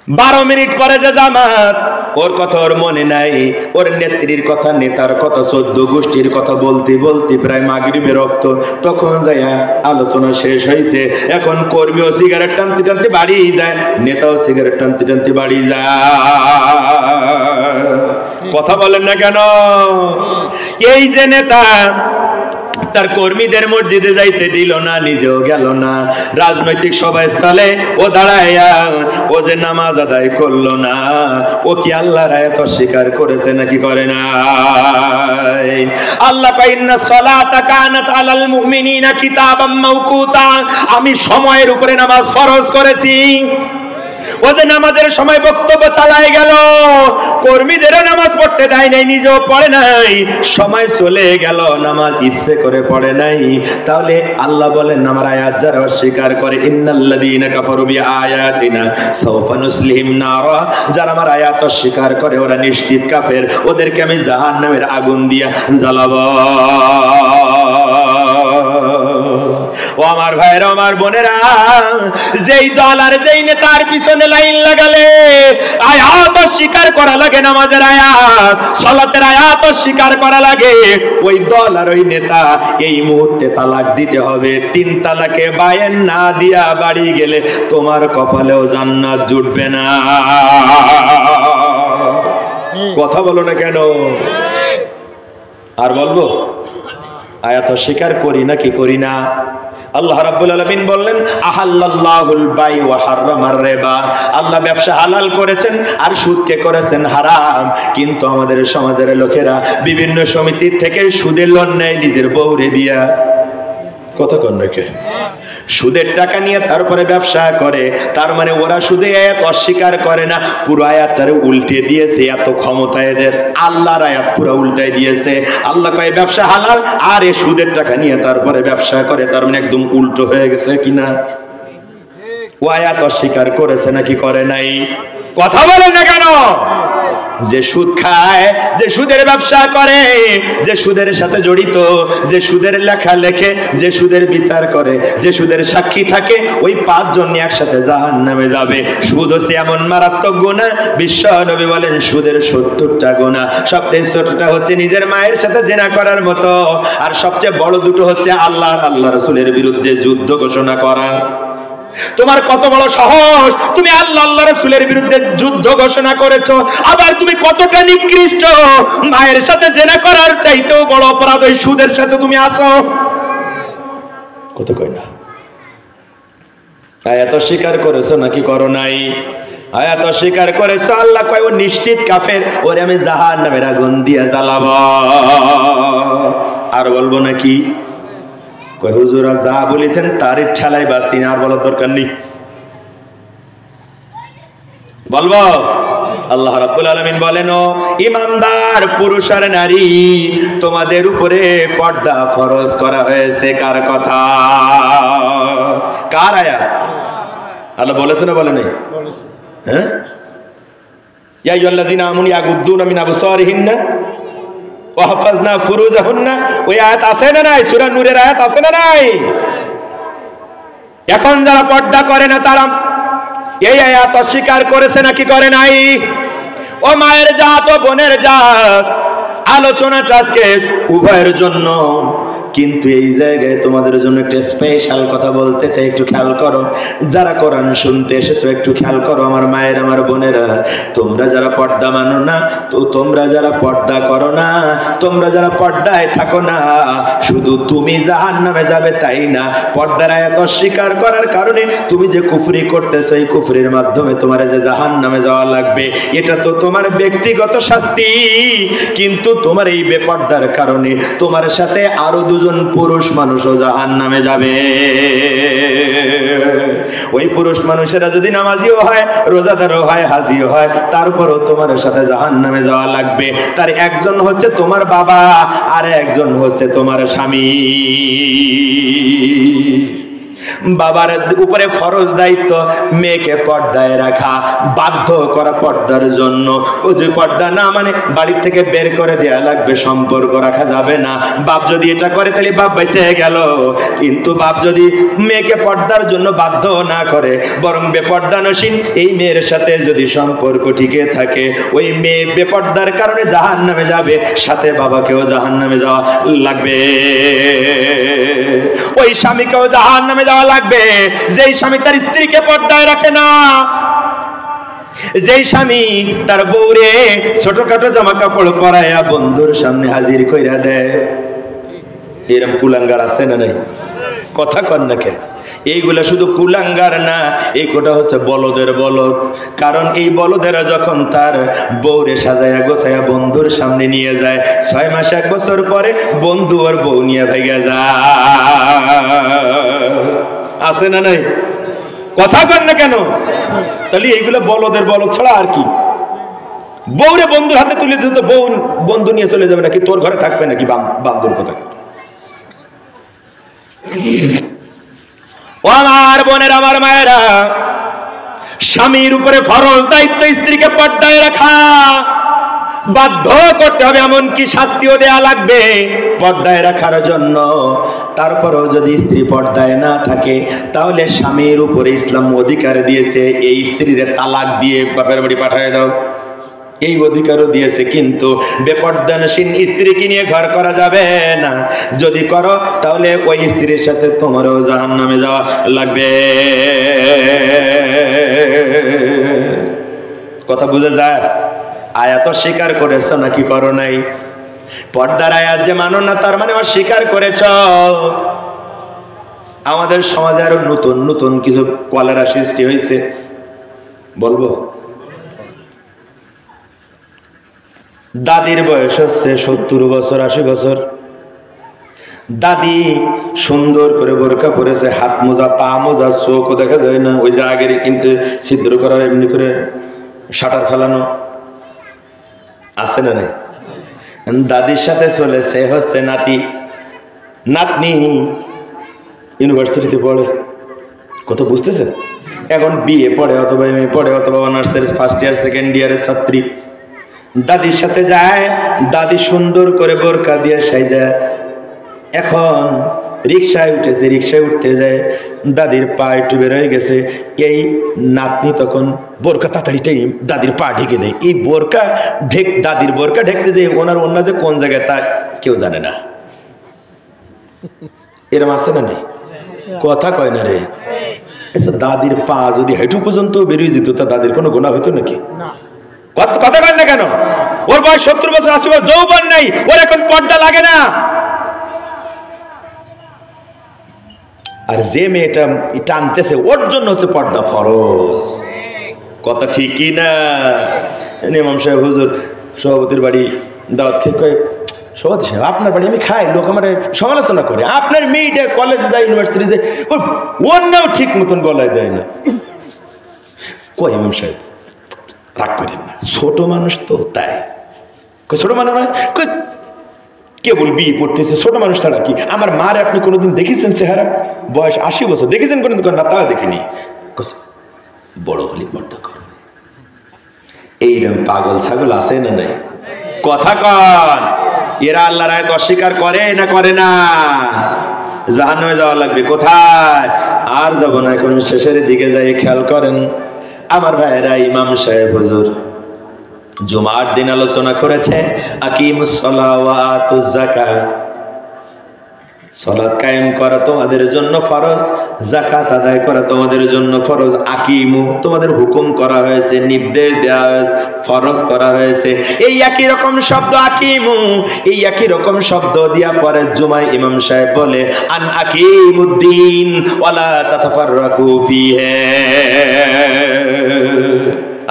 12 মিনিট পরে যে জামাত, ওর কথা ওর মনে নাই, ওর নেত্রীর কথা, নেতার কথা, 14 গোষ্ঠীর কথা বলতে বলতে প্রায় মাগরিবের রক্ত। তখন যাইয়া আলোচনা শেষ হয়েছে। এখন কর্মীও সিগারেট টানতে টানতে বাড়ি যায়, নেতাও সিগারেট টানতে টানতে বাড়ি যায়। কথা বলেন না কেন? এই যে নেতা তার কর্মীদের মসজিদে যাইতে দিল না, নিজেও গেল না, রাজনৈতিক সভাস্থলে ও দাঁড়াইয়া ও যে নামাজ আদায় করলো না, ও কি আল্লাহর আয়াত অস্বীকার করেছে নাকি করে না? আল্লাহ কয় ইন্না সালাতা কানাত আলাল মুমিনিনা কিতাবাম মাওকুতা, আমি সময়ের উপরে নামাজ ফরজ করেছি। ওদের নামাজের সময় বক্তব্য চালায় গেল, কর্মীদেরও নামাজ পড়তে দেয় নাই, নিজেও পড়ে নাই, সময় চলে গেল, নামাজ ইচ্ছে করে পড়ে নাই। তাহলে আল্লাহ বলেন আমার আয়াত যারা অস্বীকার করে, ইন্নাল্লাযীনা কাফারু বিআয়াতিনা সাওফা নুসলিহিম নারা, যারা আমার আয়াত অস্বীকার করে ওরা নিশ্চিত কাফের, ওদেরকে আমি জাহান্নামের আগুন দিয়া জ্বালাবো। ও আমার ভাইরা, আমার বোনেরা, যেই দল আর যেই নেতার পিছনে লাইন লাগালে আয়াত স্বীকার করা লাগে, নামাজের আয়াত, সালাতের আয়াত স্বীকার করা লাগে, ওই দল আর ওই নেতা এই মুহূর্তে তালাক দিতে হবে। 3 তালাকে বায়েন না দিয়া বাড়ি গেলে তোমার কপালেও জান্নাত জুটবে না। কথা বলো না কেন? আর বলবো আয়াত স্বীকার করি নাকি করি না? আল্লাহ রাব্বুল আলামিন বললেন আহাল্লাল্লাহুল বাই ওয়া হারামার রিবা, আল্লাহ ব্যবসা হালাল করেছেন আর সুদকে করেছেন হারাম। কিন্তু আমাদের সমাজের লোকেরা বিভিন্ন সমিতি থেকে সুদের লোন নেয় নিজের বউরে দিয়া। কথা কন নাকি? সুদের টাকা নিয়ে তারপরে ব্যবসা করে। তার মানে ওরা শুধু আয়াত অস্বীকার করে না, পুরো আয়াতটারে উল্টে দিয়েছে। এত ক্ষমতা এদের, আল্লাহর আয়াত পুরো উল্টাই দিয়েছে। আল্লাহ কয় ব্যবসা হালাল, আর এই সুদের টাকা নিয়ে তারপরে ব্যবসা করে। তার মানে একদম উল্টো হয়ে গেছে কিনা? ও আয়াত অস্বীকার করেছে নাকি করে নাই? কথা বলেন না কেন? যে সুদ খায়, যে সুদের ব্যবসা করে, যে সুদের সাথে জড়িত, যে সুদের লেখা লেখে, যে সুদের বিচার করে, যে সুদের সাক্ষী থাকে, ওই 5 জন একসাথে জাহান্নামে যাবে। সুদ হচ্ছে এমন মারাত্মক গুনাহ, বিশ্ব নবী বলেন সুদের 70টা গুনাহ। সবচেয়ে ছোটটা হচ্ছে নিজের মায়ের সাথে জিনা করার মতো, আর সবচেয়ে বড় দুটো হচ্ছে আল্লাহ রাসূলের বিরুদ্ধে যুদ্ধ ঘোষণা করা। তোমার কত বড় সাহস, তুমি আল্লাহ রাসূলের বিরুদ্ধে যুদ্ধ ঘোষণা করেছো। আবার তুমি কতটা নিকৃষ্ট, মায়ের সাথে জিনা করার চাইতেও বড় অপরাধ ওই সুদের সাথে তুমি আছো। কত কয় না? আয়াত স্বীকার করেছো নাকি করো নাই? আয়াত স্বীকার করেছো, আল্লাহ কয় ও নিশ্চিত কাফের, ওরে আমি জাহান্নামের আগুন দিয়ে জ্বালাবো। আর বলবো নাকি? হুজুরা যা বলেছেন তার ঠেলাই বাসি, আর বলার দরকার নেই। বলবো আল্লাহ রাব্বুল আলামিন বলেন ও ইমানদার পুরুষ আর নারী, তোমাদের উপরে পর্দা ফরজ করা হয়েছে। কার কথা? কার আয়াত? আল্লাহ বলেছে না বলে নাই? হ্যাঁ, ইয়া আইয়ুহাল্লাযীনা আমানু ইয়াগুদ্দুনা মিন আবসারিহিন্না ওয়া হাফাজনা ফুরুজাহুন্না। ওই আয়াত আছে না নাই? সূরা নূরের আয়াত আছে না নাই? এখন যারা পর্দা করে না তারা এই আয়াত অস্বীকার করেছে নাকি করে নাই? ও মায়ের জাত ও বোনের জাত, আলোচনাটা আজকে উভয়ের জন্য, কিন্তু এই জায়গায় তোমাদের জন্য একটা স্পেশাল কথা বলতে চাই, একটু খেয়াল করো। যারা কোরআন শুনতে এসেছো একটু খেয়াল করো আমার মায়ের, আমার বোনেরা। তোমরা যারা পর্দা মানো না, তো তোমরা যারা পর্দা করো না, তোমরা যারা পর্দায় থাকো না, শুধু তুমি জাহান্নামে যাবে তাই না, পর্দার আয়াত অস্বীকার করার কারণে তুমি যে কুফরি করতেছো, এই কুফরির মাধ্যমে তোমার যে জাহান্নামে যাওয়া লাগবে, এটা তো তোমার ব্যক্তিগত শাস্তি। কিন্তু তোমার এই বেপর্দার কারণে তোমার সাথে আরো দুজন পুরুষ মানুষও জাহান্নামে যাবে। ওই পুরুষ মানুষেরা যদি নামাজিও হয়, রোজাদারও হয়, হাজিও হয়, তারপরও তোমার সাথে জাহান্নামে যাওয়া লাগবে। তার একজন হচ্ছে তোমার বাবা, আর একজন হচ্ছে তোমার স্বামী। বাবার উপরে ফরজ দায়িত্ব মেয়েকে পর্দায় রাখা, বাধ্য করা পর্দার জন্য। ও যে পর্দা না মানে বাড়ি থেকে বের করে দেয়া লাগবে, সম্পর্ক রাখা যাবে না। বাপ যদি এটা করে তাহলে বাপ বেঁচে গেল, কিন্তু বাপ যদি মেয়েকে পর্দার জন্য বাধ্য না করে, বরং বেপর্দানসীন এই মেয়ের সাথে যদি সম্পর্ক টিকে থাকে, ওই মেয়ে বেপর্দার কারণে জাহান্নামে যাবে, সাথে বাবাকেও জাহান্নামে যাওয়া লাগবে, ওই স্বামীকেও জাহান্নামে যাওয়া লাগবে। যেই স্বামী তার স্ত্রীকে পর্দায় রাখে না, যেই স্বামী তার বউরে ছোটখাটো জামা কাপড় পরাইয়া বন্ধুর সামনে হাজির কইরা দেয়, এরকম কুলাঙ্গার আছে না নাই? কথা কন না কে? এইগুলা শুধু কুলাঙ্গার না, এই কোটা হচ্ছে বলদের বলদ। কারণ এই বলদেরা যখন তার বউরে সাজায়া গোছায়া বন্ধুর সামনে নিয়ে যায়, 6 মাস 1 বছর পরে বন্ধু আর বউ নিয়ে ভাইগা যায়, আছে না নাই? কথা কন না কেন? তাহলে এইগুলো বলদের বলদ ছাড়া আর কি? বউরে বন্ধুর হাতে তুলে দিতে তো বউ বন্ধু নিয়ে চলে যাবে নাকি? তোর ঘরে থাকবে নাকি বান্ধুর কথা? ও আমার বোনের, আমার মায়েরা, স্বামীর উপরে ফরজ দায়িত্ব স্ত্রীকে পর্দায় রাখা, বাধ্য করতে হবে, এমনকি শাস্তিও দেয়া লাগবে পর্দায় রাখার জন্য। তারপরেও যদি স্ত্রী পর্দায় না থাকে, তাহলে স্বামীর উপরে ইসলাম অধিকার দিয়েছে এই স্ত্রীর তালাক দিয়ে বাপের বাড়ি পাঠিয়ে দাও, এই অধিকারও দিয়েছে। কিন্তু বেপর্দানসীন স্ত্রীকে নিয়ে ঘর করা যাবে না। যদি করো তাহলে ওই স্ত্রীর সাথে তোমারও জাহান্নামে যাওয়া লাগবে। কথা বুঝে যায়? আয়াত অস্বীকার করেছ নাকি করো নাই? পর্দার আয়াত যে মানো না, তার মানে অস্বীকার করেছ। আমাদের সমাজে আরো নতুন নতুন কিছু কলেরা সৃষ্টি হয়েছে, বলবো। দাদির বয়স হচ্ছে 70 বছর 80 বছর, দাদি সুন্দর করে বোরকা পরেছে, হাত মোজা, পা মোজা, চোখও দেখা যায় না, ওই যে আগের কিন্তু ছিদ্র করা, এমনি করে শাটার ফেলানো, আছে না নাই? দাদির সাথে চলেছে হচ্ছে নাতি, নাতনি ইউনিভার্সিটিতে পড়ে, কত বুঝতেছেন? এখন বিএ পড়ে, অথবা এমএ পড়ে, অথবা অনার্সের ফার্স্ট ইয়ার সেকেন্ড ইয়ারের ছাত্রী। দাদির সাথে যায়, দাদি সুন্দর করে বোরকা দিয়ে সাইজা এখন রিক্সায় উঠেছে, রিক্সায় উঠতে যায়, দাদির পা একটু বের হয়ে গেছে। এই নাতনি তখন বোরকা তাড়াতাড়িটাই দাদির পা ঢেকে দেয়। এই বোরকা দাদির বোরকা ঢেকতে যে ওনার অন্য যে কোন জায়গায় তা কেউ জানে না। এরম আছে না নেই? কথা কয় না রে। দাদির পা যদি হেঁটু পর্যন্ত বেরিয়ে যেত, তা দাদির কোনো গুনাহ হইতো নাকি? কথা কয় না কেন? ওর বয়স 70 বছর 80 বছর, যৌবন নাই, ওর এখন পর্দা লাগে না। আর যে মেয়েটা টানতেছে ওর জন্য হচ্ছে পর্দা ফরজ। কথা ঠিকই না? ইমাম সাহেব হুজুর সভাপতির বাড়ি দাওয়াত খেয়ে কয়, সভাপতি সাহেব আপনার বাড়ি আমি খাই, লোক আমার সমালোচনা করে, আপনার মেয়েটা কলেজে যায়, ইউনিভার্সিটি যায়, ওর নাম ঠিক মতন বলাই দেয় না। কয় ইমাম সাহেব রাগ করেন না, ছোট মানুষ তো, তাই ছোট মানুষ মানে কেবল বিয়ে পড়তেছে, ছোট মানুষ ছাড়া কি? আমার মার আপনি কোনোদিন দেখেছেন চেহারা? বয়স 80 বছর, দেখেছেন কোনোদিন? না, তাও দেখিনি। বড় হলি পর্দা কর। এইরকম পাগল ছাগল আছে না নাই? কথা কন। এরা আল্লাহর আয়াত অস্বীকার করে না করে না? জাহান্নামে যাওয়া লাগবে। কোথায়? আর যাব না, এখন শেষের দিকে যাই। খেয়াল করেন আমার ভাইয়েরা, ইমাম সাহেব হুজুর জুমার দিন আলোচনা করেছে আকিমুস সালাহ ওয়া আতুজ যাকাত, সালাত কায়েম করা তোমাদের জন্য ফরজ, যাকাত আদায় করা তোমাদের জন্য ফরজ। আকিমু তোমাদের হুকুম করা হয়েছে, নির্দেশ দেওয়া হয়েছে, ফরজ করা হয়েছে। এই একই রকম শব্দ আকিমু, এই একই রকম শব্দ দিয়া পরে জুমায় ইমাম সাহেব বলে আন আকিমুদ্দিন ওয়ালা তাতাফাররাকু ফিহি।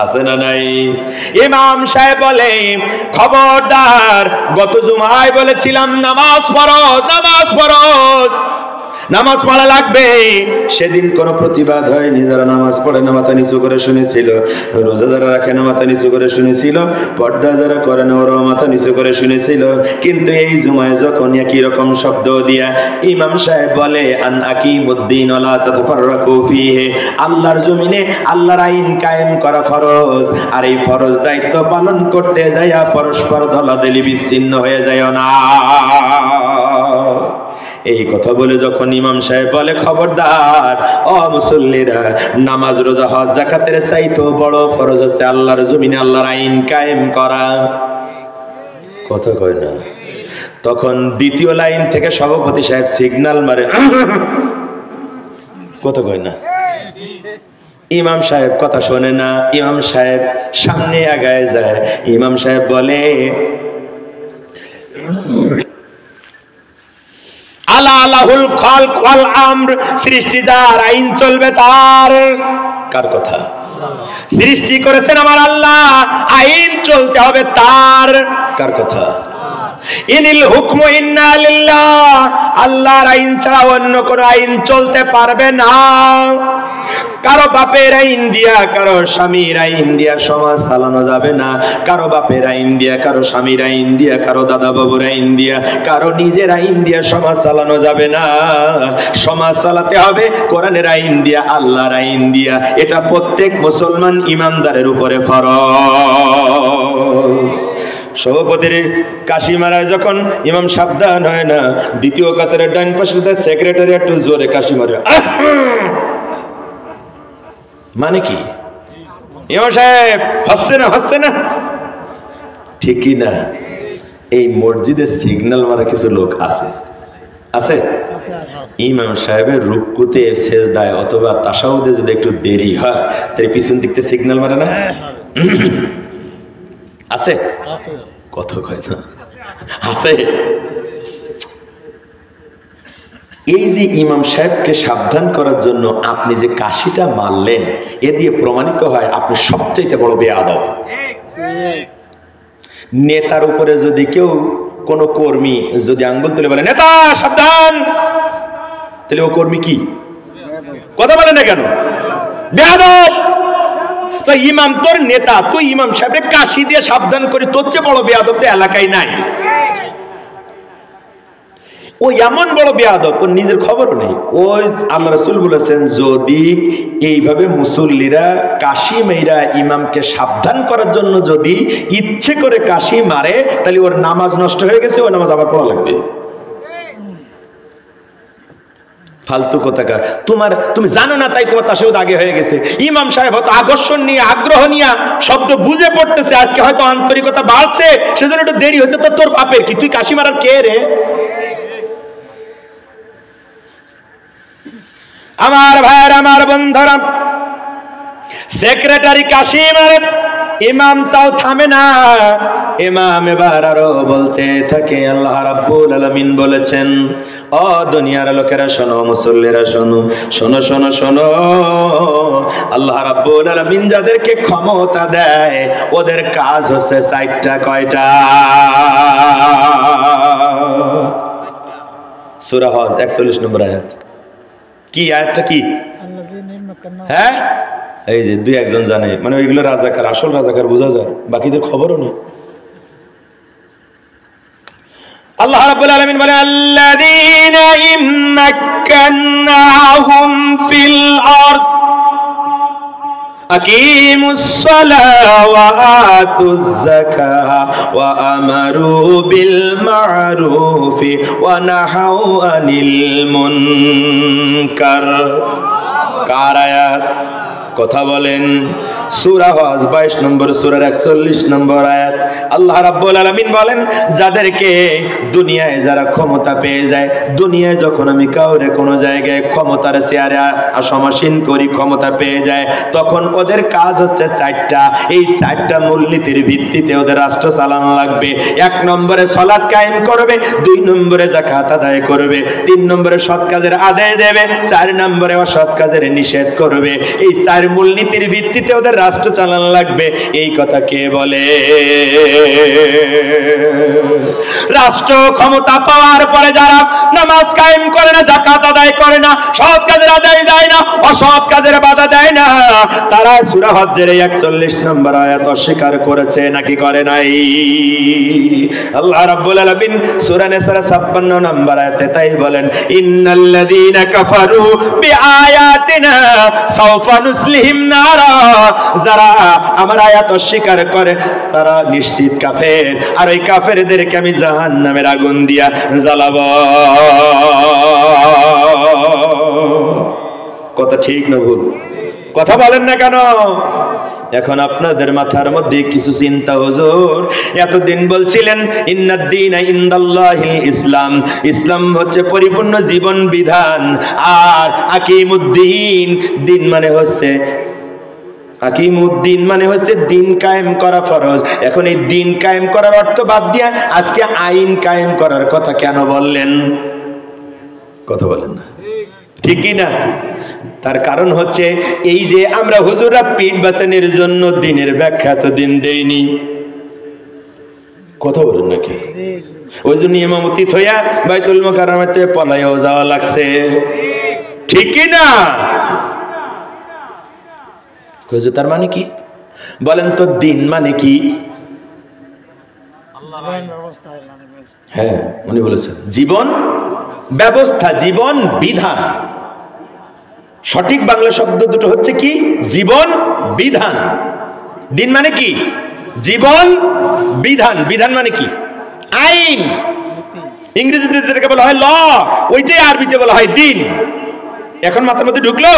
আছে না নাই? ইমাম সাহেব বলে খবরদার, গত জুমায় বলেছিলাম নামাজ ফরজ, নামাজ ফরজ, নামাজ পড়া লাগবে। সেদিন কোনো প্রতিবাদ হয়নি। যারা নামাজ পড়ে না মাথা নিচু করে শুনেছিল, রোজা যারা রাখে না মাথা নিচু করে শুনেছিল, পর্দা যারা করে না ওরাও মাথা নিচু করে শুনেছিল। কিন্তু এই জুমায় যখন একই রকম শব্দ দিয়া ইমাম সাহেব বলে আন আকিমুদ্দিন ওয়ালা তাতাফাররাকু ফিহি, আল্লাহর জমিনে আল্লাহর আইন কায়েম করা ফরজ, আর এই ফরজ দায়িত্ব পালন করতে যাইয়া পরস্পর দলাদলি বিচ্ছিন্ন হয়ে যায় না। এই কথা বলে যখন ইমাম সাহেব বলে খবরদার ও মুসল্লিরা, নামাজ রোজা হজ যাকাতের চাইতেও বড় ফরজ হচ্ছে আল্লাহর জমিনে আল্লাহর আইন কায়েম করা। কথা কয় না? তখন দ্বিতীয় লাইন থেকে সভাপতি সাহেব সিগন্যাল মারে। কথা কয় না? ইমাম সাহেব কথা শোনে না। ইমাম সাহেব সামনে আগায় যায়। ইমাম সাহেব বলে আলা লাহুল খালক ওয়াল আমর, সৃষ্টি যার, আইন চলবে তার। কার কথা? সৃষ্টি করেছেন আমার আল্লাহ, আইন চলতে হবে তার। কার কথা? ইনিল হুকমু ইন্না লিল্লাহ, আল্লাহর আইন ছাড়া অন্য কোনো আইন চলতে পারবে না। কারো বাপের আইন দিয়া, কারো স্বামীর আইন দিয়া সমাজ চালানো যাবে না। কারো বাপের আইন দিয়া, কারো স্বামীর আইন দিয়া, কারো দাদা বাবুর আইন দিয়া, কারো নিজের আইন দিয়া সমাজ চালানো যাবে না। সমাজ চালাতে হবে কোরআনের আইন দিয়া, আল্লাহর আইন দিয়া। এটা প্রত্যেক মুসলমান ইমানদারের উপরে ফরজ। সভাপতির কাশি মারায় যখন ইমাম সাবধান হয় না, দ্বিতীয় কাতারের ডান পাশে সেক্রেটারি একটু জোরে কাশি মারে। মানে কি? ইমাম সাহেব হচ্ছে না, হচ্ছে না, ঠিকই না? এই মসজিদে সিগন্যাল মারা কিছু লোক আছে, আছে। ইমাম সাহেবের রুকুতে, সেজদায় অথবা তাশাহুদে যদি একটু দেরি হয়, তাহলে পিছন দিক থেকে সিগন্যাল মারে না? আছে? কথা কয় না? আছে। এই যে ইমাম সাহেবকে সাবধান করার জন্য আপনি যে কাশিটা মারলেন, এ দিয়ে প্রমাণিত হয় আপনি সবচেয়ে বড় বেয়াদব। নেতার উপরে যদি কেউ, কোন কর্মী যদি আঙ্গুল তুলে বলে নেতা সাবধান, তাহলে ও কর্মী কি? কথা বলে না কেন? বেয়াদব। তো ইমাম তোর নেতা, তুই ইমাম সাহেবের কাশি দিয়ে সাবধান করে, তোর চেয়ে বড় বেয়াদব তো এলাকায় নাই। ও এমন বড় বেয়াদব, ওর নিজের খবরও নেই। ওই আল্লাহ রাসূল বলেছেন, যদি এইভাবে মুসল্লিরা কাশি মেয়েরা ইমামকে সাবধান করার জন্য যদি ইচ্ছে করে কাশি মারে, তাহলে ওর নামাজ নষ্ট হয়ে গেছে, ওর নামাজ আবার পড়া লাগবে। ফালতু কথাকার। তুমি জানো না, তাই তোমার তাশাহুদ আগে হয়ে গেছে। ইমাম সাহেব হয়তো আকর্ষণ নিয়ে, আগ্রহ নিয়ে শব্দ বুঝে পড়তেছে, আজকে হয়তো আন্তরিকতা বাড়ছে, সেজন্য একটু দেরি হচ্ছে। তো তোর বাপের কি? তুই কাশি মারার কে রে? আমার ভাইয়ের, আমার বন্ধুরা, সেক্রেটারি কাশি মারে, ইমাম তাও থামে না। ইমাম এবার আরো বলতে থাকে, আল্লাহ রাব্বুল আলামিন বলেছেন, ও দুনিয়ার লোকেরা শোনো, মুসল্লিরা শোনো, শোনো শোনো শোনো, আল্লাহ রাব্বুল আলামিন যাদেরকে ক্ষমতা দেয়, ওদের কাজ হচ্ছে চারটা। কয়টা? সূরা হজ 41 নম্বর আয়াত। কি আয়াতটা? কি? হ্যাঁ, এই যে দুই একজন জানে, মানে ওইগুলো রাজাকার, আসল রাজাকার বোঝা যায়, বাকিদের খবরও নেই। আল্লাহ রাব্বুল আলামিন বলেন, আল্লাযীনা ইম্মাক্কানাহুম ফিল আরদ আকিমুস সালাহ ওয়া আতুজ যাকাহ ওয়া আমারু বিল মা'রুফি ওয়া নাহাউ আনিল মুনকার। কার আয়াত? কথা বলেন। সূরা হজ 22 নম্বর সূরার 41 নম্বর আয়াত। আল্লাহ রাব্বুল আলামিন বলেন, যাদেরকে দুনিয়ায় যারা ক্ষমতা পেয়ে যায়, দুনিয়ায় যখন আমি কাউরে কোনো জায়গায় ক্ষমতার চেয়ারে আসমাসীন করি, ক্ষমতা পেয়ে যায়, তখন ওদের কাজ হচ্ছে 4টা। এই 4টা মূলনীতির ভিত্তিতে ওদের রাষ্ট্র চালানো লাগবে। 1 নম্বরে সালাত কায়েম করবে, 2 নম্বরে যাকাত আদায় করবে, 3 নম্বরে সৎ কাজের আদেশ দেবে, 4 নম্বরে অসৎ কাজের নিষেধ করবে। এই 4 মূলনীতির ভিত্তিতে ওদের রাষ্ট্র চালানো লাগবে। এই কথা কে বলে? রাষ্ট্র ক্ষমতা পাওয়ার পরে যারা নামাজ কায়েম করে না, যাকাত আদায় করে না, সৎ কাজের আদায় দেয় না, অসৎ কাজের বাধা দেয় না, তারা সূরা হজ্জের 41 নম্বর আয়াত অস্বীকার করেছে নাকি করে নাই? আল্লাহ রাব্বুল আলামিন সূরা নিসার 56 নম্বর আয়াতে তাই বলেন, ইন্নাল্লাযীনা কাফারু বিআয়াতিনা সাওফা নুসলিহিম নারা। যারা আমার আয়াত অস্বীকার করে তারা নিশ্চিত কাফের, আর ওই কাফেরদেরকে আমি জাহান্নামের আগুন দিয়া জ্বালাবো। কথা ঠিক না ভুল? কথা বলেন না কেন? এখন আপনাদের মাথার মধ্যে কিছু চিন্তা। হুজুর এতদিন বলছিলেন ইন্নাদ-দীনা ইনদাল্লাহিল ইসলাম, ইসলাম হচ্ছে পরিপূর্ণ জীবন বিধান, আর আকিমুদ্দিন, দিন মানে হচ্ছে হাকিমউদ্দিন মানে হচ্ছে দিন কায়েম করা ফরজ। এখন এই দিন কায়েম করার অর্থ বাদ দিয়ে আজকে আইন কায়েম করার কথা কেন বললেন? কথা বলেন না, ঠিক কি না? তার কারণ হচ্ছে এই যে আমরা হুজুররা পিঠ বাঁচানোর জন্য দিনের ব্যাখ্যা তো দিন দেইনি। কথা বলেন নাকি? ওই জন্য ইমামতি থইয়া বাইতুল মুকাররমাতে পলায়ও যাওয়া লাগছে, ঠিক কি না? তার মানে কি বলেন তো? দিন মানে কি? হ্যাঁ, উনি বলেছেন জীবন ব্যবস্থা, জীবন বিধান। সঠিক বাংলা শব্দ দুটো হচ্ছে কি? জীবন বিধান। দিন মানে কি? জীবন বিধান। বিধান মানে কি? আইন। ইংরেজিতে যেটাকে বলা হয় ল, ওইটাই আরবিতে বলা হয় দিন। এখন মাথার মধ্যে ঢুকলো?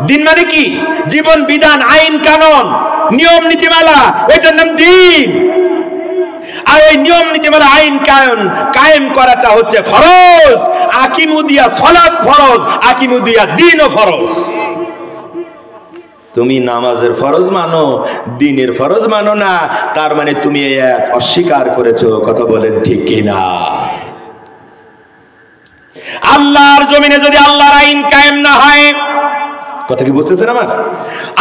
দিন মানে কি? জীবন বিধান, আইন কানুন, নিয়ম নীতিমালা, ওইটার নাম দিন। আর ওই নিয়ম নীতিমালা, আইন কানুন কায়েম করাটা হচ্ছে ফরজ। আকিমুদিয়া সালাত ফরজ, আকিমুদিয়া দিনও ফরজ। তুমি নামাজের ফরজ মানো, দিনের ফরজ মানো না, তার মানে তুমি এক অস্বীকার করেছো। কথা বলেন ঠিক কিনা? আল্লাহর জমিনে যদি আল্লাহর আইন কায়েম না হয়, কথা কি বুঝতেছেন আমার?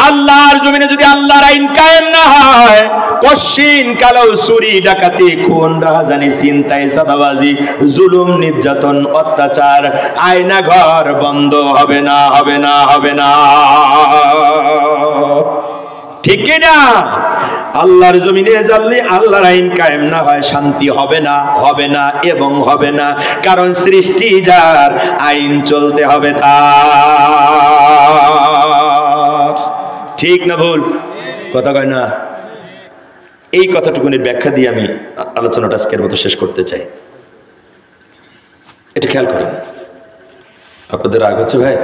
আল্লাহর জমিনে যদি আল্লাহর আইন কায়েম না হয়, কশিন কালো চুরি ডাকাতি খুন রাহাজানি চিন্তাই চাঁদাবাজি জুলুম নির্যাতন অত্যাচার আয়না ঘর বন্ধ হবে না, হবে না, হবে না, ঠিক না? আল্লাহর জমিনে জানলে আল্লাহর আইন কায়েম না হয়, শান্তি হবে না, হবে না এবং হবে না। কারণ সৃষ্টি যার, আইন চলতে হবে তার। ঠিক না ভুল? কথা কয় না? এই কথাটুকুনির ব্যাখ্যা দিয়ে আমি আলোচনাটা আজকের মতো শেষ করতে চাই। এটা খেয়াল করেন। আপনাদের রাগ হচ্ছে ভাই?